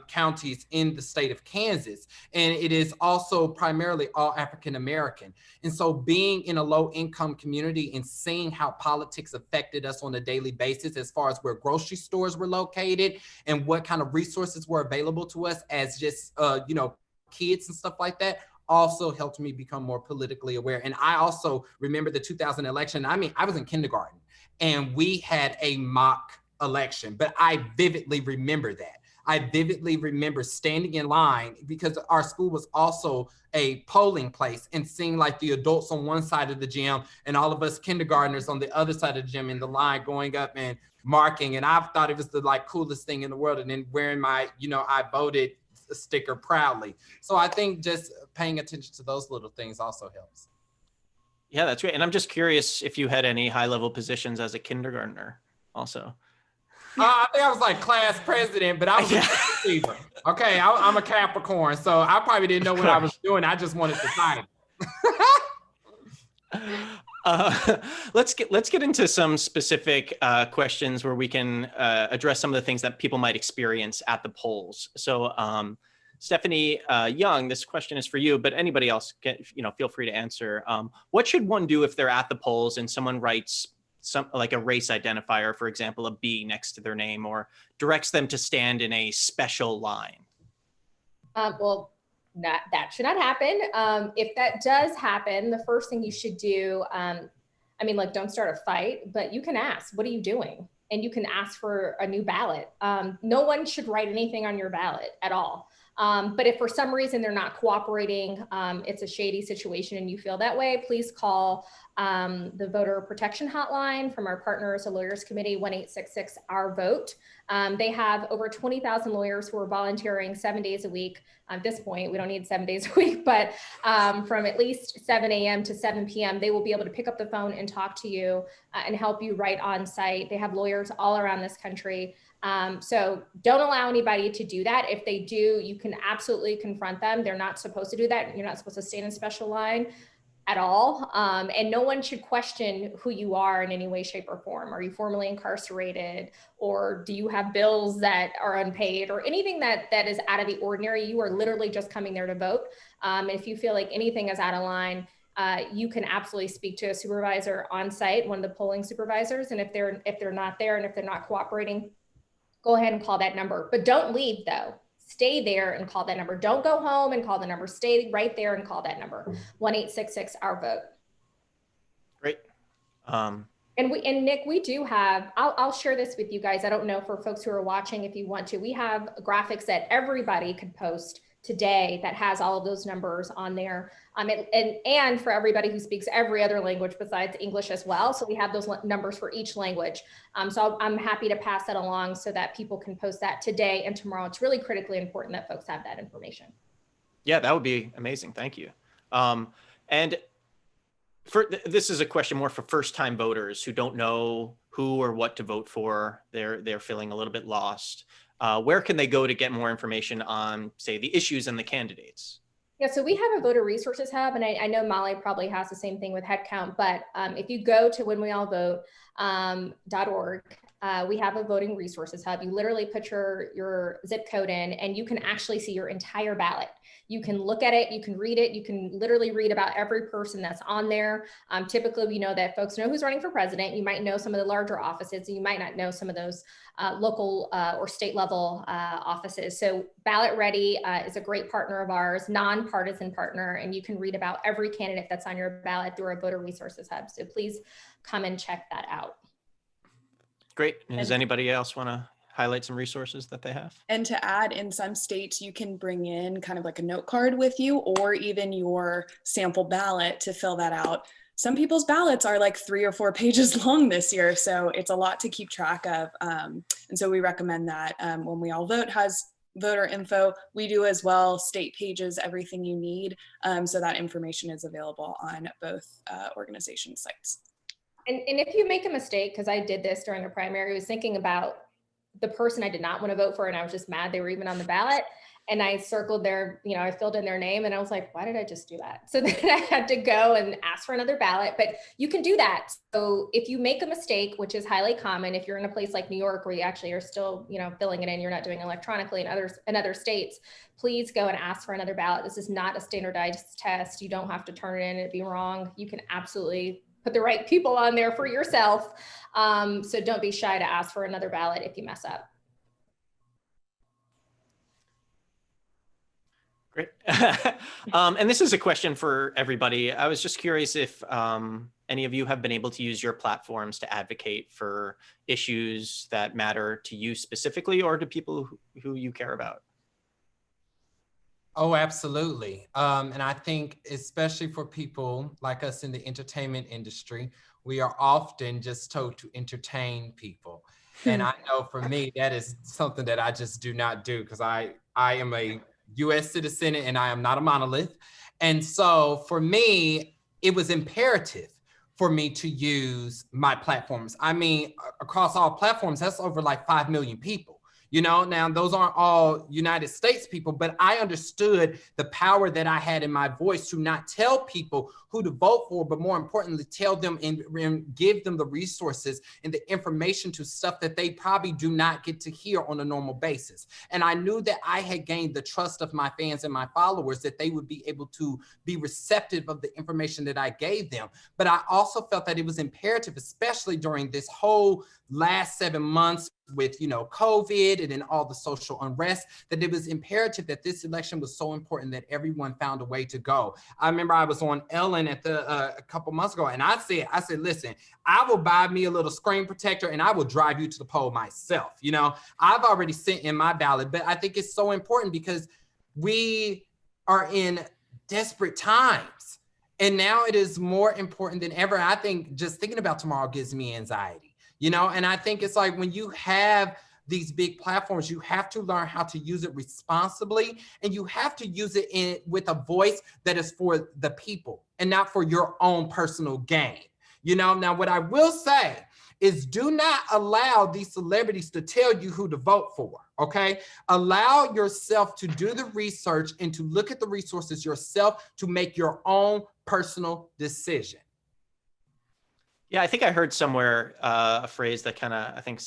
[SPEAKER 3] counties in the state of Kansas. And it is also primarily all African-American. And so being in a low income community and seeing how politics affected us on a daily basis, as far as where grocery stores were located and what kind of resources were available to us as just, you know, kids and stuff like that, also helped me become more politically aware. And I also remember the 2000 election. I mean, I was in kindergarten and we had a mock election, but I vividly remember that. I vividly remember standing in line because our school was also a polling place and seeing like the adults on one side of the gym and all of us kindergartners on the other side of the gym in the line going up and marking. And I thought it was the like coolest thing in the world. And then wearing my, you know, I voted sticker proudly. So I think just paying attention to those little things also helps.
[SPEAKER 4] Yeah, that's great. And I'm just curious if you had any high level positions as a kindergartner also.
[SPEAKER 3] I think I was like class president, but I was a receiver. Okay, I'm a Capricorn, so I probably didn't know what I was doing. I just wanted the title.
[SPEAKER 4] Let's get into some specific questions where we can address some of the things that people might experience at the polls. So Stephanie Young, this question is for you, but anybody else, feel free to answer. What should one do if they're at the polls and someone writes some like a race identifier, for example, a B next to their name, or directs them to stand in a special line?
[SPEAKER 8] Well, that should not happen. If that does happen, the first thing you should do, don't start a fight, but you can ask, what are you doing? And you can ask for a new ballot. No one should write anything on your ballot at all. But if for some reason they're not cooperating, it's a shady situation and you feel that way, please call the voter protection hotline from our partners, the Lawyers Committee, 1-866-OUR-VOTE. They have over 20,000 lawyers who are volunteering 7 days a week. At this point, we don't need 7 days a week, but from at least 7 a.m. to 7 p.m., they will be able to pick up the phone and talk to you and help you right on site. They have lawyers all around this country. So don't allow anybody to do that. If they do, you can absolutely confront them. They're not supposed to do that. You're not supposed to stand in special line at all. And no one should question who you are in any way, shape, or form. Are you formerly incarcerated? Or do you have bills that are unpaid or anything that is out of the ordinary? You are literally just coming there to vote. If you feel like anything is out of line, you can absolutely speak to a supervisor on site, one of the polling supervisors. And if they're not there and if they're not cooperating, go ahead and call that number, but don't leave though. Stay there and call that number. Don't go home and call the number. Stay right there and call that number, 1-866-OUR-VOTE.
[SPEAKER 4] Great.
[SPEAKER 8] And Nick, we do have, I'll share this with you guys. I don't know for folks who are watching, if you want to, we have graphics that everybody could post today that has all of those numbers on there. And for everybody who speaks every other language besides English as well. So we have those numbers for each language. So I'm happy to pass that along so that people can post that today and tomorrow. It's really critically important that folks have that information.
[SPEAKER 4] Yeah, that would be amazing. Thank you. And this is a question more for first-time voters who don't know who or what to vote for. They're feeling a little bit lost. where can they go to get more information on, say, the issues and the candidates?
[SPEAKER 8] Yeah, so we have a voter resources hub, and I know Mollie probably has the same thing with HeadCount, but if you go to whenweallvote.org, we have a voting resources hub. You literally put your zip code in, and you can actually see your entire ballot. You can look at it, you can read it, you can literally read about every person that's on there. Typically, we know that folks know who's running for president. You might know some of the larger offices, and you might not know some of those local or state level offices. So Ballot Ready is a great partner of ours, nonpartisan partner, and you can read about every candidate that's on your ballot through our voter resources hub. So please come and check that out.
[SPEAKER 4] Great. And does anybody else want to highlight some resources that they have?
[SPEAKER 6] And to add, in some states, you can bring in kind of like a note card with you, or even your sample ballot to fill that out. Some people's ballots are like 3 or 4 pages long this year, so it's a lot to keep track of. And so we recommend that. When We All Vote has voter info, we do as well, state pages, everything you need. So that information is available on both organization sites.
[SPEAKER 8] And if you make a mistake, because I did this during the primary, I was thinking about the person I did not want to vote for, and I was just mad they were even on the ballot. And I circled their, I filled in their name, and I was like, why did I just do that? So then I had to go and ask for another ballot, but you can do that. So if you make a mistake, which is highly common, if you're in a place like New York where you actually are still, filling it in, you're not doing electronically in other states, please go and ask for another ballot. This is not a standardized test. You don't have to turn it in and be wrong. You can absolutely put the right people on there for yourself. So don't be shy to ask for another ballot if you mess up.
[SPEAKER 4] Great. And this is a question for everybody. I was just curious if any of you have been able to use your platforms to advocate for issues that matter to you specifically, or to people who you care about.
[SPEAKER 3] Oh, absolutely. And I think especially for people like us in the entertainment industry, we are often just told to entertain people. And I know for me, that is something that I just do not do, because I am a US citizen and I am not a monolith. And so for me, it was imperative for me to use my platforms. I mean, across all platforms, that's over like 5 million people. Now those aren't all United States people, but I understood the power that I had in my voice to not tell people who to vote for, but more importantly, tell them and give them the resources and the information to stuff that they probably do not get to hear on a normal basis. And I knew that I had gained the trust of my fans and my followers, that they would be able to be receptive of the information that I gave them. But I also felt that it was imperative, especially during this whole last 7 months with, COVID and then all the social unrest, that it was imperative that this election was so important that everyone found a way to go. I remember I was on Ellen at a couple months ago, and I said, listen, I will buy me a little screen protector and I will drive you to the poll myself. I've already sent in my ballot, but I think it's so important because we are in desperate times. And now it is more important than ever. I think just thinking about tomorrow gives me anxiety. And I think it's like when you have these big platforms, you have to learn how to use it responsibly, and you have to use it with a voice that is for the people and not for your own personal gain. Now what I will say is do not allow these celebrities to tell you who to vote for, okay? Allow yourself to do the research and to look at the resources yourself to make your own personal decision.
[SPEAKER 4] Yeah, I think I heard somewhere a phrase that kind of, I think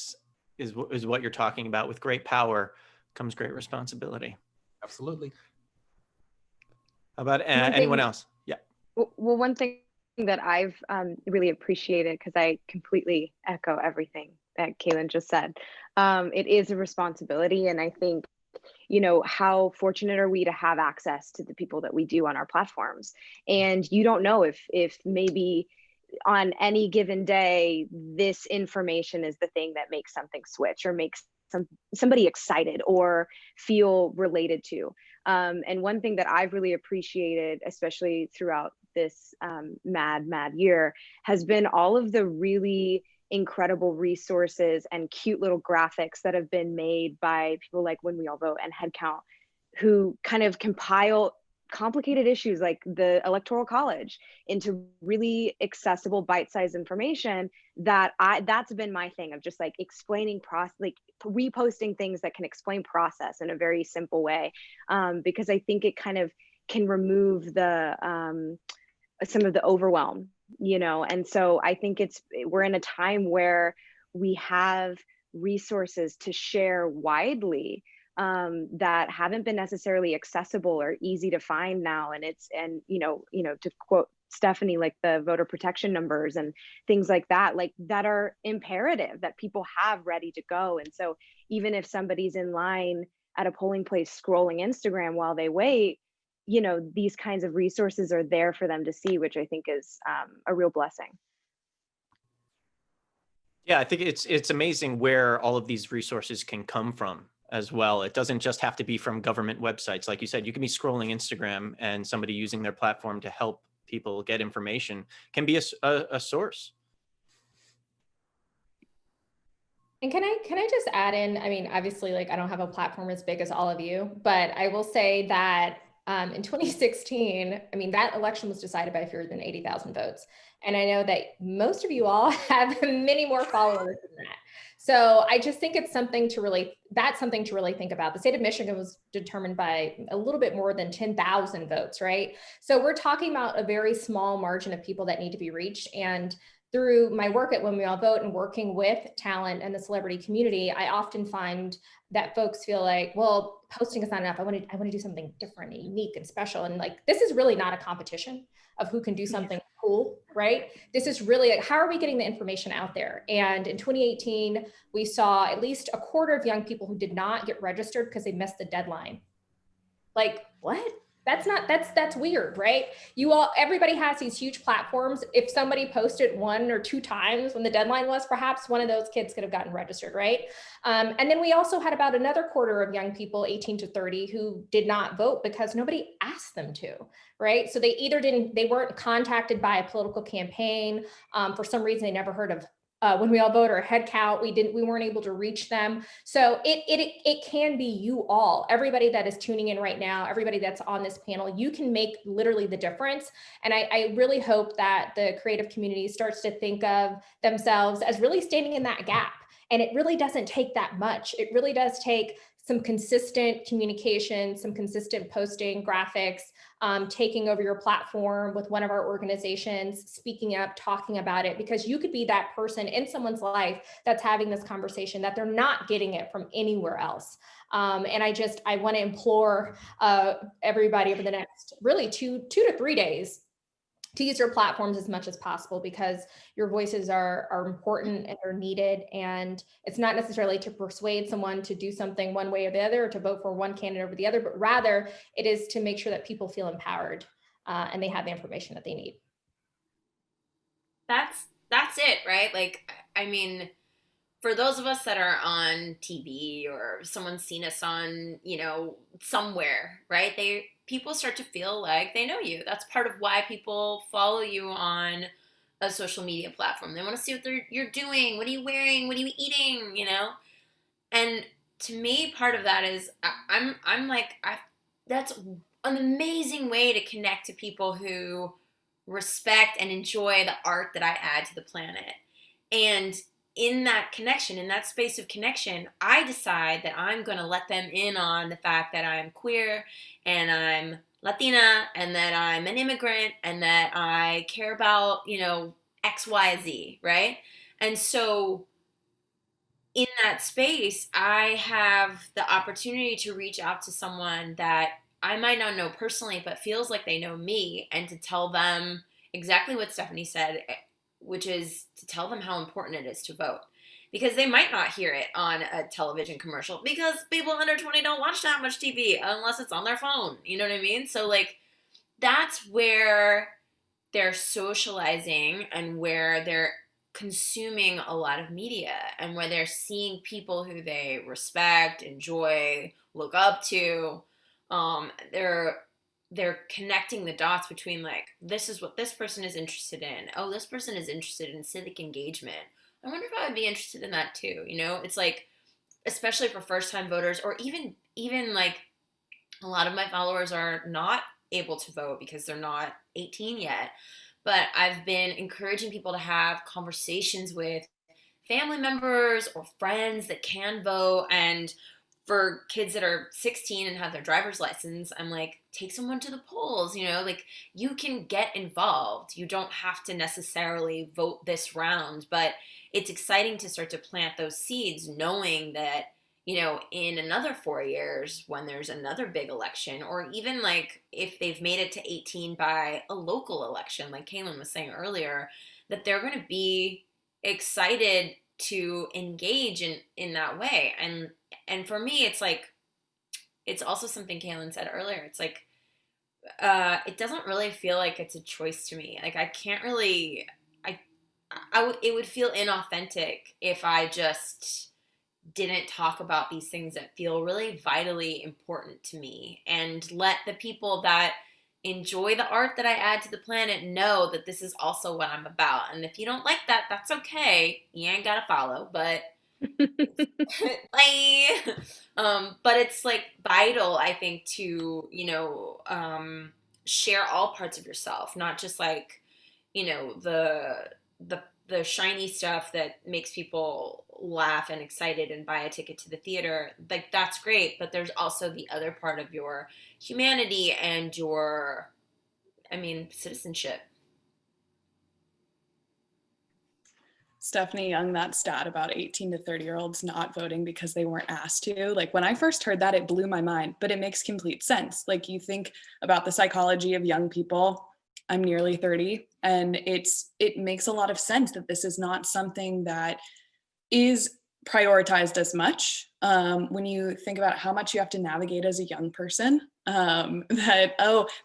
[SPEAKER 4] is what you're talking about. With great power comes great responsibility.
[SPEAKER 3] Absolutely.
[SPEAKER 4] How about anyone else? Yeah.
[SPEAKER 7] Well, one thing that I've really appreciated, because I completely echo everything that Kalen just said, it is a responsibility. And I think, how fortunate are we to have access to the people that we do on our platforms? And you don't know if maybe on any given day, this information is the thing that makes something switch or makes somebody excited or feel related to. And one thing that I've really appreciated, especially throughout this mad year, has been all of the really incredible resources and cute little graphics that have been made by people like When We All Vote and HeadCount, who kind of compile complicated issues like the Electoral College into really accessible bite-sized information. That's been my thing of just like explaining process, like reposting things that can explain process in a very simple way, because I think it kind of can remove the some of the overwhelm, and so I think we're in a time where we have resources to share widely, that haven't been necessarily accessible or easy to find now. And to quote Stephanie, like the voter protection numbers and things like that are imperative that people have ready to go. And so even if somebody's in line at a polling place scrolling Instagram while they wait, these kinds of resources are there for them to see, which I think is a real blessing.
[SPEAKER 4] Yeah, I think it's amazing where all of these resources can come from as well. It doesn't just have to be from government websites. Like you said, you can be scrolling Instagram and somebody using their platform to help people get information can be a source.
[SPEAKER 8] And can I just add in, I mean, obviously, like I don't have a platform as big as all of you, but I will say that in 2016, I mean, that election was decided by fewer than 80,000 votes. And I know that most of you all have many more followers than that. So I just think that's something to really think about. The state of Michigan was determined by a little bit more than 10,000 votes, right? So we're talking about a very small margin of people that need to be reached. And through my work at When We All Vote and working with talent and the celebrity community, I often find that folks feel like, well, posting is not enough. I want to do something different and unique and special. And like, this is really not a competition of who can do something cool, right? This is really like, how are we getting the information out there? And in 2018, we saw at least a quarter of young people who did not get registered because they missed the deadline. Like, what? That's weird, right? Everybody has these huge platforms. If somebody posted 1 or 2 times when the deadline was, perhaps one of those kids could have gotten registered, right? And then we also had about another quarter of young people, 18 to 30, who did not vote because nobody asked them to, right? So they weren't contacted by a political campaign. For some reason, they never heard of When We All Vote or HeadCount. We weren't able to reach them. So it can be you all, everybody that is tuning in right now, everybody that's on this panel, you can make literally the difference. And I really hope that the creative community starts to think of themselves as really standing in that gap. And it really doesn't take that much. It really does take some consistent communication, some consistent posting, graphics, taking over your platform with one of our organizations, speaking up, talking about it, because you could be that person in someone's life that's having this conversation that they're not getting it from anywhere else. And I want to implore everybody over the next really two to 3 days to use your platforms as much as possible, because your voices are important and they're needed. And it's not necessarily to persuade someone to do something one way or the other, or to vote for one candidate over the other, but rather it is to make sure that people feel empowered and they have the information that they need.
[SPEAKER 5] That's it, right? Like, I mean, for those of us that are on TV or someone's seen us on, somewhere, right? People start to feel like they know you. That's part of why people follow you on a social media platform. They want to see what you're doing. What are you wearing? What are you eating? And to me, part of that is that's an amazing way to connect to people who respect and enjoy the art that I add to the planet. And in that connection, in that space of connection, I decide that I'm going to let them in on the fact that I'm queer and I'm Latina and that I'm an immigrant and that I care about, X, Y, Z, right? And so in that space, I have the opportunity to reach out to someone that I might not know personally, but feels like they know me, and to tell them exactly what Stephanie said, which is to tell them how important it is to vote. Because they might not hear it on a television commercial, because people under 20 don't watch that much TV unless it's on their phone. You know what I mean? So like, that's where they're socializing and where they're consuming a lot of media, and where they're seeing people who they respect, enjoy, look up to. They're connecting the dots between like, this is what this person is interested in. Oh, this person is interested in civic engagement. I wonder if I would be interested in that too. It's like, especially for first-time voters, or even like a lot of my followers are not able to vote because they're not 18 yet. But I've been encouraging people to have conversations with family members or friends that can vote. And for kids that are 16 and have their driver's license, I'm like, take someone to the polls, you know, like you can get involved. You don't have to necessarily vote this round, but it's exciting to start to plant those seeds knowing that, you know, in another 4 years when there's another big election, or even like if they've made it to 18 by a local election, like Kalen was saying earlier, that they're going to be excited to engage in that way. And for me, it's like, it's also something Kalen said earlier. It's like, it doesn't really feel like it's a choice to me. Like I can't really, it would feel inauthentic if I just didn't talk about these things that feel really vitally important to me, and let the people that enjoy the art that I add to the planet know that this is also what I'm about. And if you don't like that, that's okay. You ain't gotta follow, but bye. But it's like vital, I think, to, you know, share all parts of yourself, not just like, you know, the shiny stuff that makes people laugh and excited and buy a ticket to the theater. Like that's great, but there's also the other part of your humanity and your, I mean, citizenship.
[SPEAKER 6] Stephanie Young, that stat about 18 to 30-year-olds not voting because they weren't asked to. Like when I first heard that, it blew my mind, but it makes complete sense. Like you think about the psychology of young people. I'm nearly 30, and it makes a lot of sense that this is not something that is prioritized as much when you think about how much you have to navigate as a young person.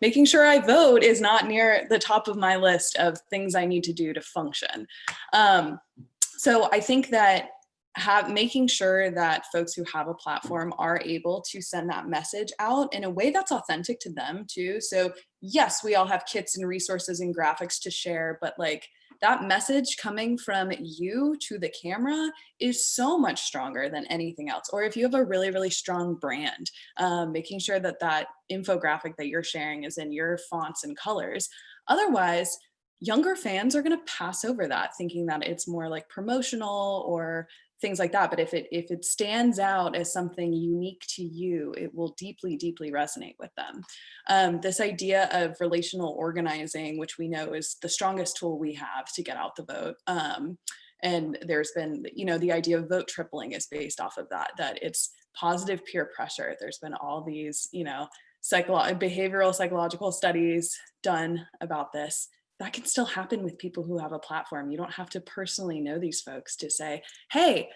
[SPEAKER 6] Making sure I vote is not near the top of my list of things I need to do to function. So I think that making sure that folks who have a platform are able to send that message out in a way that's authentic to them too. So yes, we all have kits and resources and graphics to share, but like that message coming from you to the camera is so much stronger than anything else. Or if you have a really, really strong brand, making sure that that infographic that you're sharing is in your fonts and colors. Otherwise, younger fans are going to pass over that, thinking that it's more like promotional or things like that. But if it stands out as something unique to you, it will deeply, deeply resonate with them. This idea of relational organizing, which we know is the strongest tool we have to get out the vote. And there's been, you know, the idea of vote tripling is based off of that it's positive peer pressure. There's been all these, you know, behavioral psychological studies done about this. That can still happen with people who have a platform. You don't have to personally know these folks to say, hey,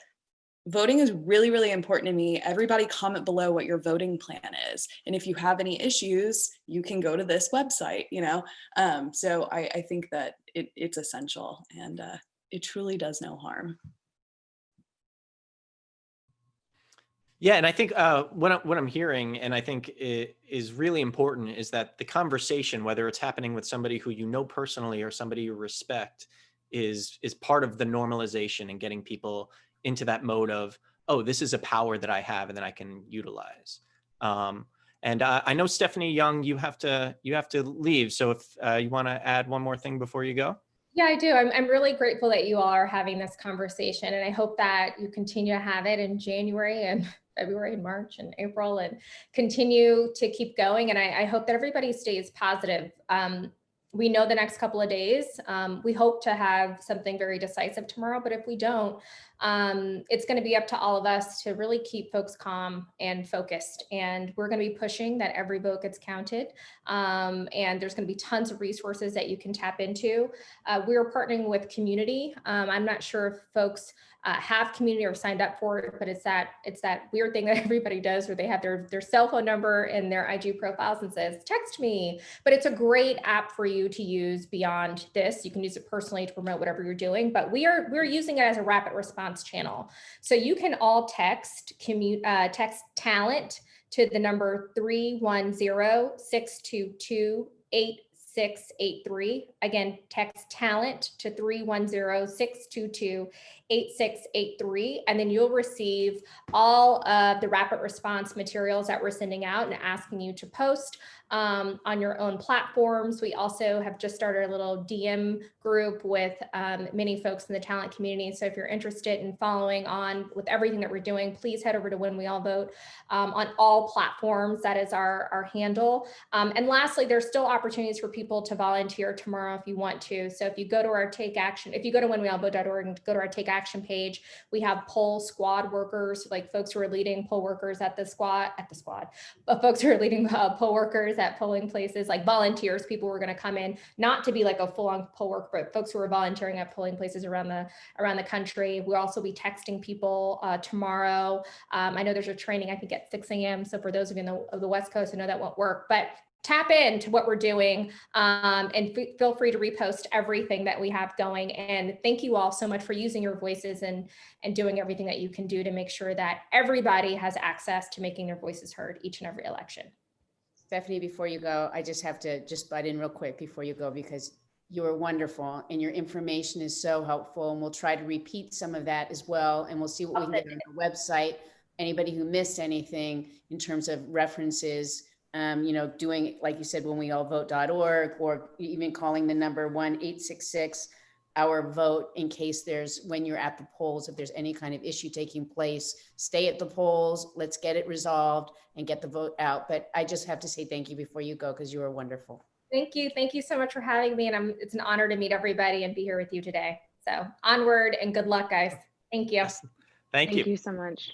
[SPEAKER 6] voting is really, really important to me. Everybody comment below what your voting plan is. And if you have any issues, you can go to this website, you know? So I think that it's essential, and it truly does no harm.
[SPEAKER 4] Yeah, and I think what I'm hearing, and I think it is really important, is that the conversation, whether it's happening with somebody who you know personally or somebody you respect, is part of the normalization and getting people into that mode of, oh, this is a power that I have and that I can utilize. And I know, Stephanie Young, you have to leave. So if you want to add one more thing before you go.
[SPEAKER 8] Yeah, I do. I'm really grateful that you all are having this conversation, and I hope that you continue to have it in January and February and March and April, and continue to keep going. And I hope that everybody stays positive. We know the next couple of days, we hope to have something very decisive tomorrow, but if we don't, it's going to be up to all of us to really keep folks calm and focused. And we're going to be pushing that every vote gets counted. And there's going to be tons of resources that you can tap into. We're partnering with community. I'm not sure if folks have community or signed up for it, but it's that weird thing that everybody does where they have their cell phone number in their IG profiles and says, text me. But it's a great app for you to use beyond this. You can use it personally to promote whatever you're doing, but we're using it as a rapid response channel. So you can all text talent to the number 310-622-8683. Again, text talent to 310-622-8683. And then you'll receive all of the rapid response materials that we're sending out and asking you to post. on your own platforms. We also have just started a little DM group with many folks in the talent community. So if you're interested in following on with everything that we're doing, please head over to When We All Vote on all platforms. That is our handle. And lastly, there's still opportunities for people to volunteer tomorrow if you want to. So if you go to our Take Action, if you go to whenweallvote.org and go to our Take Action page, we have poll squad workers, like folks who are leading poll workers at the squad, but folks who are leading poll workers at polling places, like volunteers, people who are going to come in, not to be like a full-on poll worker, but folks who are volunteering at polling places around the country. We'll also be texting people tomorrow. I know there's a training, I think at 6 a.m. So for those of you on the West Coast, I know that won't work, but tap into what we're doing and feel free to repost everything that we have going. And thank you all so much for using your voices and doing everything that you can do to make sure that everybody has access to making their voices heard each and every election.
[SPEAKER 2] Stephanie, before you go, I just have to butt in real quick before you go, because you are wonderful and your information is so helpful. And we'll try to repeat some of that as well. And we'll see what we can get on the website. Anybody who missed anything in terms of references, doing, like you said, whenweallvote.org, or even calling the number 1-866-OUR-VOTE in case when you're at the polls, if there's any kind of issue taking place, stay at the polls, let's get it resolved and get the vote out. But I just have to say thank you before you go, because you are wonderful.
[SPEAKER 8] Thank you. Thank you so much for having me. And it's an honor to meet everybody and be here with you today. So onward and good luck, guys. Thank you.
[SPEAKER 4] Yes. Thank you.
[SPEAKER 7] Thank you so much.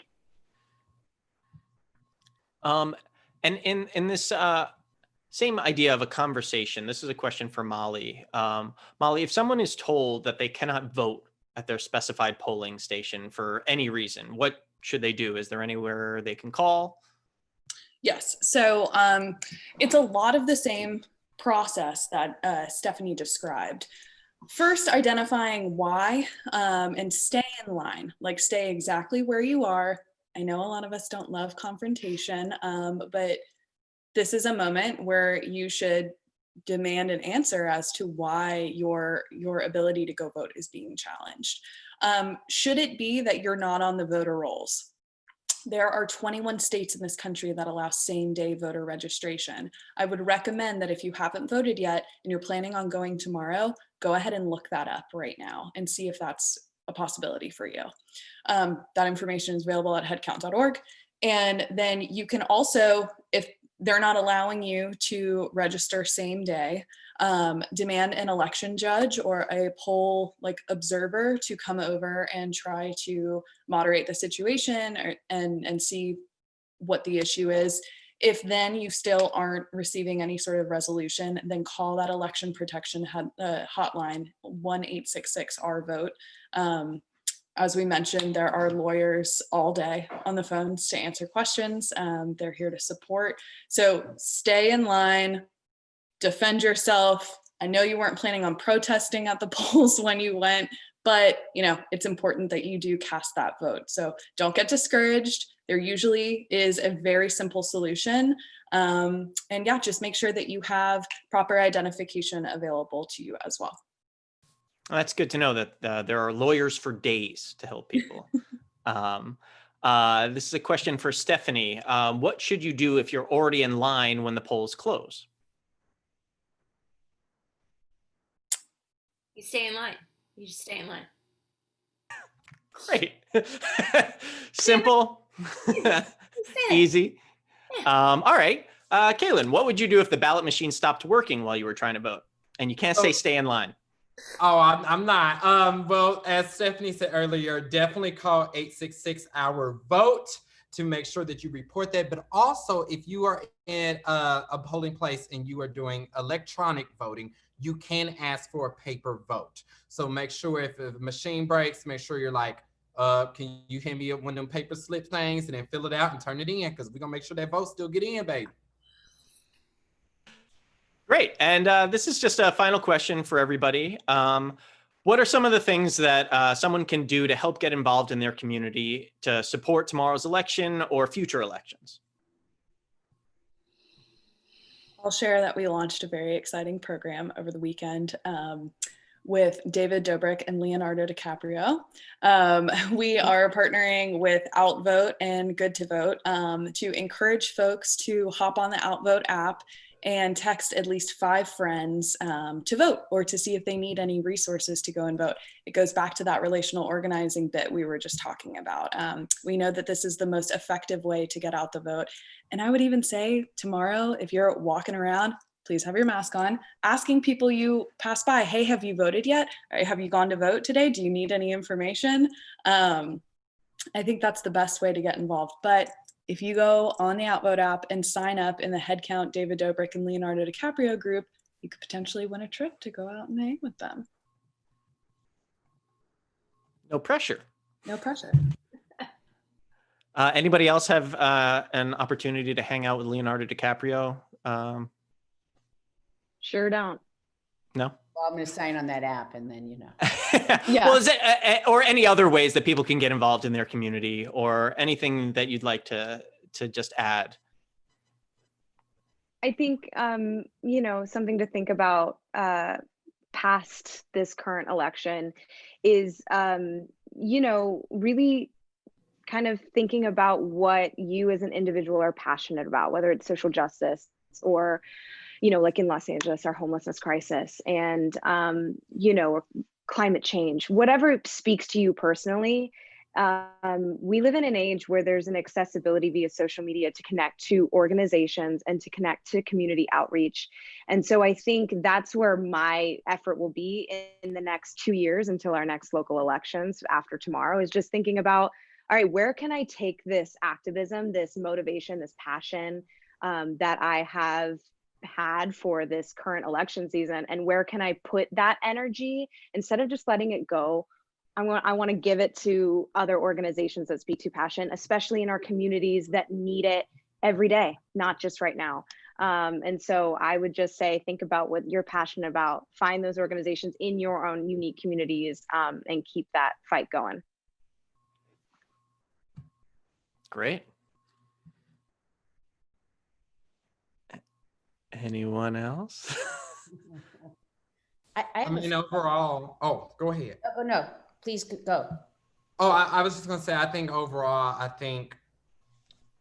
[SPEAKER 4] And in this same idea of a conversation, this is a question for Mollie. Mollie, if someone is told that they cannot vote at their specified polling station for any reason, what should they do? Is there anywhere they can call?
[SPEAKER 6] Yes, so it's a lot of the same process that Stephanie described. First, identifying why and stay in line, like stay exactly where you are. I know a lot of us don't love confrontation, but this is a moment where you should demand an answer as to why your ability to go vote is being challenged. Should it be that you're not on the voter rolls? There are 21 states in this country that allow same-day voter registration. I would recommend that if you haven't voted yet and you're planning on going tomorrow, go ahead and look that up right now and see if that's a possibility for you. That information is available at headcount.org. And then you can also, if they're not allowing you to register same day, demand an election judge or a poll observer to come over and try to moderate the situation and see what the issue is. If then you still aren't receiving any sort of resolution, then call that election protection hotline, 1-866-OUR-VOTE. As we mentioned, there are lawyers all day on the phones to answer questions. They're here to support. So stay in line, defend yourself. I know you weren't planning on protesting at the polls when you went, but it's important that you do cast that vote. So don't get discouraged. There usually is a very simple solution. And yeah, just make sure that you have proper identification available to you as well.
[SPEAKER 4] Well, that's good to know that there are lawyers for days to help people. This is a question for Stephanie. What should you do if you're already in line when the polls close?
[SPEAKER 5] You stay in line. You just stay in line.
[SPEAKER 4] Great. Simple. Easy. All right. Kalen, what would you do if the ballot machine stopped working while you were trying to vote? And you can't say stay in line.
[SPEAKER 3] Oh, I'm not. Well, as Stephanie said earlier, definitely call 866-OUR-VOTE to make sure that you report that. But also, if you are in a polling place and you are doing electronic voting, you can ask for a paper vote. So make sure if the machine breaks, make sure you're like, can you hand me one of them paper slip things and then fill it out and turn it in, because we're gonna make sure that vote still get in, baby.
[SPEAKER 4] Great. And this is just a final question for everybody. What are some of the things that someone can do to help get involved in their community to support tomorrow's election or future elections?
[SPEAKER 6] I'll share that we launched a very exciting program over the weekend with David Dobrik and Leonardo DiCaprio. We are partnering with Outvote and Good to Vote to encourage folks to hop on the Outvote app and text at least 5 friends to vote or to see if they need any resources to go and vote. It goes back to that relational organizing bit we were just talking about. We know that this is the most effective way to get out the vote. And I would even say tomorrow, if you're walking around, please have your mask on, asking people you pass by, hey, have you voted yet? Or, have you gone to vote today? Do you need any information? I think that's the best way to get involved. But if you go on the Outvote app and sign up in the HeadCount David Dobrik and Leonardo DiCaprio group, you could potentially win a trip to go out and hang with them.
[SPEAKER 4] No pressure.
[SPEAKER 6] No pressure.
[SPEAKER 4] Anybody else have an opportunity to hang out with Leonardo DiCaprio?
[SPEAKER 7] Sure don't.
[SPEAKER 4] No?
[SPEAKER 2] Well, I'm going to sign on that app and then,
[SPEAKER 7] Yeah.
[SPEAKER 4] Well, is it, or any other ways that people can get involved in their community, or anything that you'd like to just add?
[SPEAKER 7] I think, something to think about past this current election is, really kind of thinking about what you as an individual are passionate about, whether it's social justice or, like in Los Angeles, our homelessness crisis, and, or climate change, whatever speaks to you personally. We live in an age where there's an accessibility via social media to connect to organizations and to connect to community outreach. And so I think that's where my effort will be in the next 2 years until our next local elections after tomorrow, is just thinking about, all right, where can I take this activism, this motivation, this passion that I have had for this current election season, and where can I put that energy instead of just letting it go? I want to give it to other organizations that speak to passion, especially in our communities that need it every day, not just right now. And so I would just say, think about what you're passionate about, find those organizations in your own unique communities, and keep that fight going.
[SPEAKER 4] Great. Anyone else?
[SPEAKER 2] I
[SPEAKER 3] mean, overall, go ahead.
[SPEAKER 2] Oh, no, please go.
[SPEAKER 3] Oh, I was just gonna say, I think overall,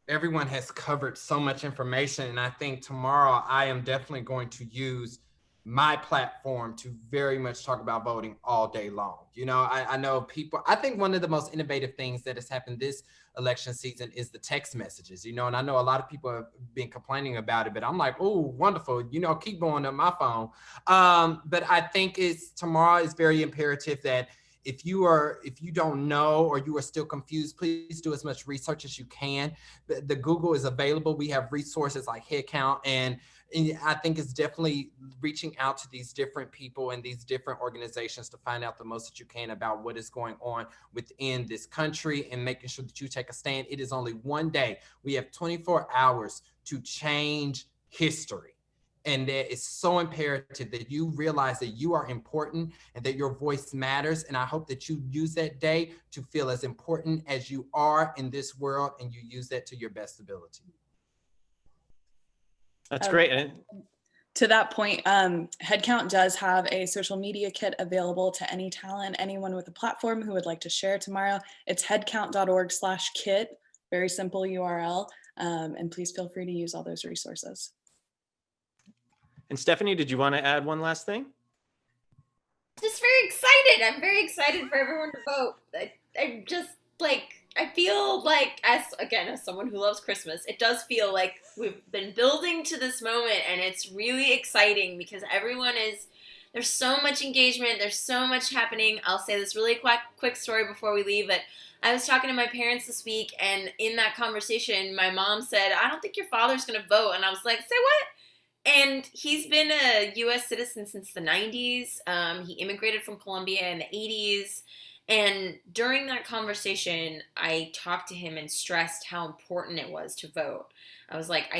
[SPEAKER 3] everyone has covered so much information, and I think tomorrow I am definitely going to use my platform to very much talk about voting all day long. I know people, I think one of the most innovative things that has happened this election season is the text messages, and I know a lot of people have been complaining about it, but I'm like, oh, wonderful, keep going up my phone. But I think tomorrow is very imperative that if you don't know, or you are still confused, please do as much research as you can. The Google is available. We have resources like HeadCount, and I think it's definitely reaching out to these different people and these different organizations to find out the most that you can about what is going on within this country, and making sure that you take a stand. It is only one day. We have 24 hours to change history. And that it's so imperative that you realize that you are important and that your voice matters. And I hope that you use that day to feel as important as you are in this world, and you use that to your best ability.
[SPEAKER 4] That's great.
[SPEAKER 6] To that point, HeadCount does have a social media kit available to any talent, anyone with a platform who would like to share tomorrow. It's headcount.org/kit, very simple URL. And please feel free to use all those resources.
[SPEAKER 4] And Stephanie, did you want to add one last thing?
[SPEAKER 5] Just very excited. I'm very excited for everyone to vote. I'm just I feel like, as someone who loves Christmas, it does feel like we've been building to this moment, and it's really exciting because there's so much engagement. There's so much happening. I'll say this really quick story before we leave, but I was talking to my parents this week, and in that conversation, my mom said, I don't think your father's going to vote. And I was like, say what? And he's been a U.S. citizen since the 90s. He immigrated from Colombia in the 80s. And during that conversation, I talked to him and stressed how important it was to vote. I was like,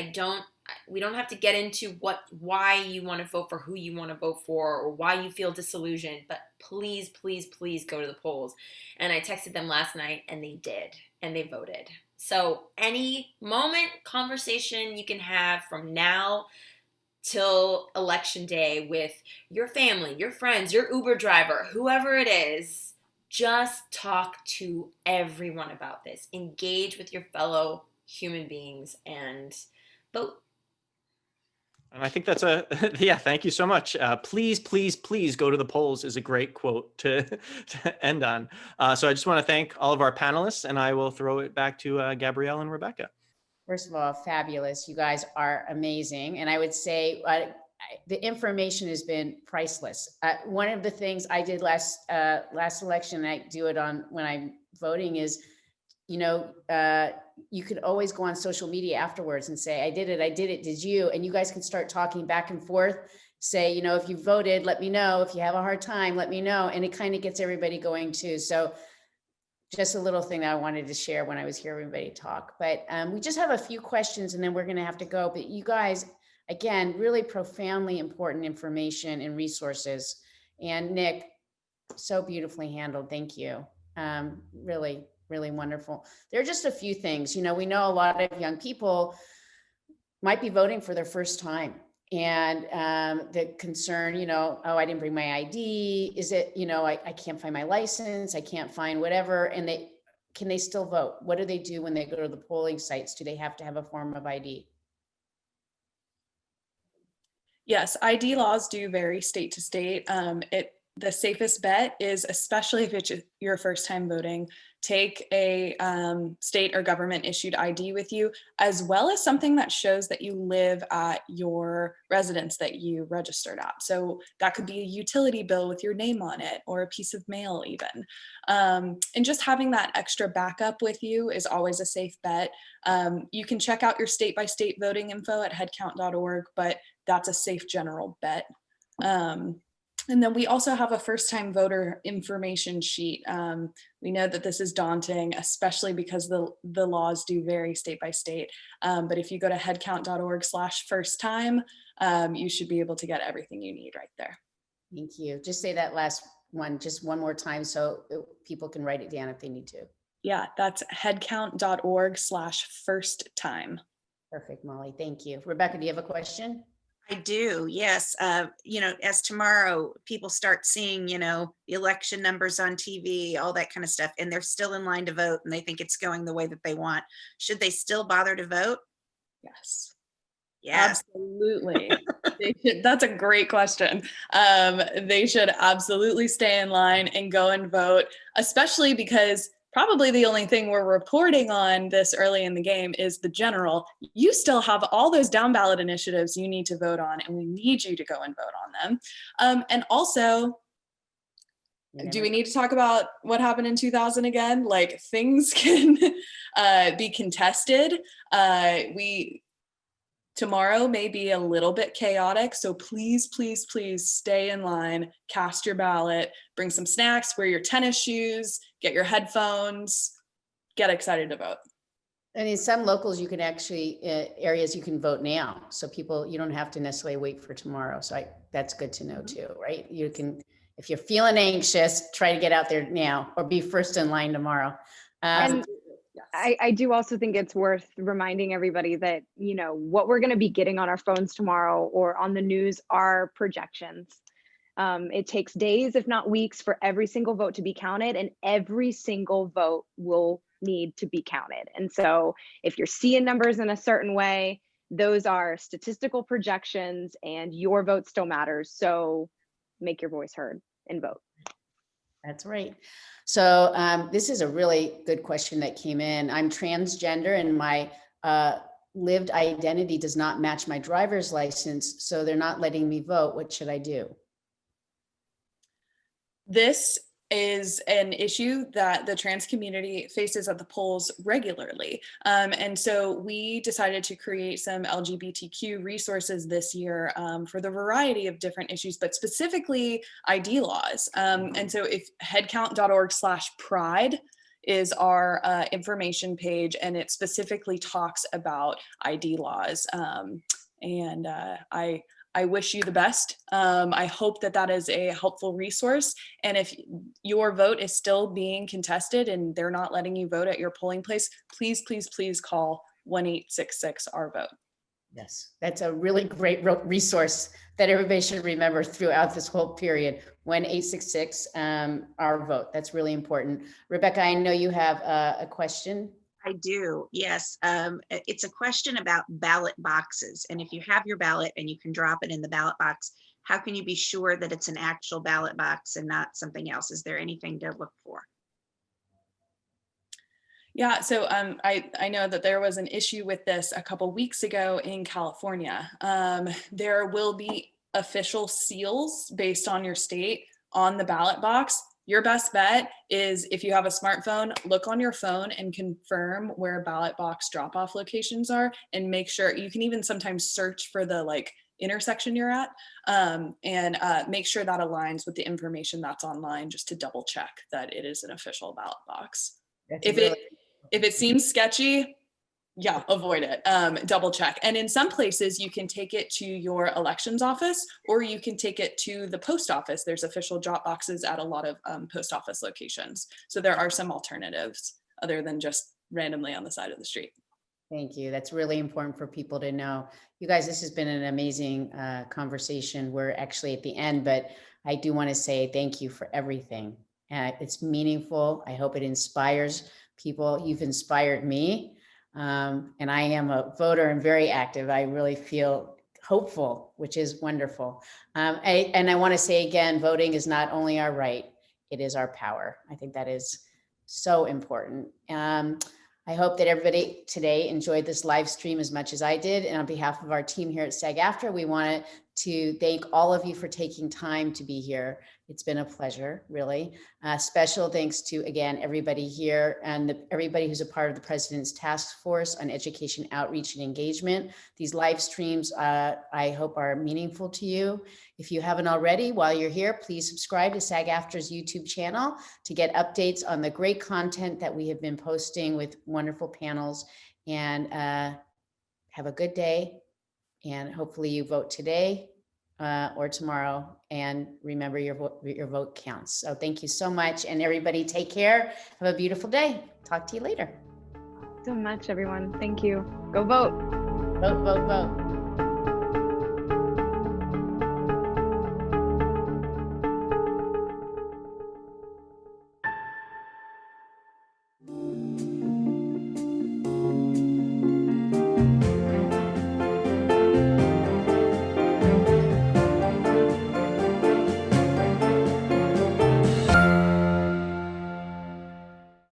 [SPEAKER 5] we don't have to get into why you want to vote for who you want to vote for, or why you feel disillusioned, but please, please, please go to the polls. And I texted them last night, and they did, and they voted. So any moment, conversation you can have from now till election day with your family, your friends, your Uber driver, whoever it is, just talk to everyone about this. Engage with your fellow human beings and vote.
[SPEAKER 4] And I think that's yeah, thank you so much. Please, please, please go to the polls is a great quote to end on. So I just want to thank all of our panelists, and I will throw it back to Gabrielle and Rebecca.
[SPEAKER 2] First of all, fabulous. You guys are amazing. And I would say the information has been priceless. One of the things I did last election, and I do it on when I'm voting, is, you can always go on social media afterwards and say, I did it, did you? And you guys can start talking back and forth, say, if you voted, let me know. If you have a hard time, let me know. And it kind of gets everybody going too. So just a little thing that I wanted to share when I was hearing everybody talk. But we just have a few questions and then we're going to have to go. But you guys, again, really profoundly important information and resources. And Nick, so beautifully handled. Thank you. Really, really wonderful. There are just a few things. We know a lot of young people might be voting for their first time. And the concern, oh, I didn't bring my ID. Is it, I can't find my license. I can't find whatever. And can they still vote? What do they do when they go to the polling sites? Do they have to have a form of ID?
[SPEAKER 6] Yes, ID laws do vary state to state. The safest bet is, especially if it's your first time voting, take a state or government issued ID with you, as well as something that shows that you live at your residence that you registered at. So that could be a utility bill with your name on it, or a piece of mail even. And just having that extra backup with you is always a safe bet. You can check out your state by state voting info at headcount.org, but that's a safe general bet. And then we also have a first-time voter information sheet. We know that this is daunting, especially because the laws do vary state by state. But if you go to headcount.org/first-time, you should be able to get everything you need right there.
[SPEAKER 2] Thank you. Just say that last one just one more time so people can write it down if they need to.
[SPEAKER 6] Yeah, that's headcount.org/first-time.
[SPEAKER 2] Perfect, Molly. Thank you. Rebecca, do you have a question?
[SPEAKER 9] I do, yes. As tomorrow people start seeing, the election numbers on TV, all that kind of stuff, and they're still in line to vote and they think it's going the way that they want, should they still bother to vote?
[SPEAKER 6] Yes.
[SPEAKER 9] Yes.
[SPEAKER 6] Absolutely. That's a great question. They should absolutely stay in line and go and vote, especially because probably the only thing we're reporting on this early in the game is the general. You still have all those down ballot initiatives you need to vote on, and we need you to go and vote on them. And also, do we need to talk about what happened in 2000 again? Like, things can be contested. Tomorrow may be a little bit chaotic, so please, please, please stay in line, cast your ballot, bring some snacks, wear your tennis shoes, get your headphones, get excited to vote.
[SPEAKER 2] And in some locals, you can actually, areas you can vote now. So you don't have to necessarily wait for tomorrow. So that's good to know too, right? You can, if you're feeling anxious, try to get out there now or be first in line tomorrow.
[SPEAKER 7] And I do also think it's worth reminding everybody that, what we're going to be getting on our phones tomorrow or on the news are projections. It takes days, if not weeks, for every single vote to be counted, and every single vote will need to be counted. And so if you're seeing numbers in a certain way, those are statistical projections and your vote still matters. So make your voice heard and vote.
[SPEAKER 2] That's right. So this is a really good question that came in. I'm transgender and my lived identity does not match my driver's license, so they're not letting me vote. What should I do?
[SPEAKER 6] This is an issue that the trans community faces at the polls regularly. And so we decided to create some LGBTQ resources this year for the variety of different issues, but specifically ID laws. And so if headcount.org/pride is our information page, and it specifically talks about ID laws. And I wish you the best. I hope that is a helpful resource. And if your vote is still being contested and they're not letting you vote at your polling place, please, please, please call 1-866-OUR-VOTE.
[SPEAKER 2] Yes, that's a really great resource that everybody should remember throughout this whole period. 1-866-OUR-VOTE. That's really important. Rebecca, I know you have a question.
[SPEAKER 9] I do, yes. It's a question about ballot boxes. And if you have your ballot and you can drop it in the ballot box, how can you be sure that it's an actual ballot box and not something else? Is there anything to look for?
[SPEAKER 6] Yeah, so I know that there was an issue with this a couple weeks ago in California. There will be official seals based on your state on the ballot box. Your best bet is, if you have a smartphone, look on your phone and confirm where ballot box drop-off locations are, and make sure. You can even sometimes search for the intersection you're at, and make sure that aligns with the information that's online, just to double check that it is an official ballot box. If it seems sketchy, yeah, avoid it. Double check. And in some places, you can take it to your elections office, or you can take it to the post office. There's official drop boxes at a lot of post office locations. So there are some alternatives other than just randomly on the side of the street.
[SPEAKER 2] Thank you. That's really important for people to know. You guys, this has been an amazing conversation. We're actually at the end, but I do want to say thank you for everything. It's meaningful. I hope it inspires people. You've inspired me. And I am a voter and very active. I really feel hopeful, which is wonderful. And I want to say again, voting is not only our right, it is our power. I think that is so important. I hope that everybody today enjoyed this live stream as much as I did. And on behalf of our team here at SAG-AFTRA, we wanted to thank all of you for taking time to be here. It's been a pleasure, really. Special thanks to, again, everybody here and everybody who's a part of the President's Task Force on Education Outreach and Engagement. These live streams, I hope, are meaningful to you. If you haven't already, while you're here, please subscribe to SAG-AFTRA's YouTube channel to get updates on the great content that we have been posting with wonderful panels. And have a good day. And hopefully you vote today or tomorrow. And remember, your vote counts. So thank you so much. And everybody, take care. Have a beautiful day. Talk to you later.
[SPEAKER 7] So much, everyone. Thank you. Go vote.
[SPEAKER 2] Vote, vote, vote.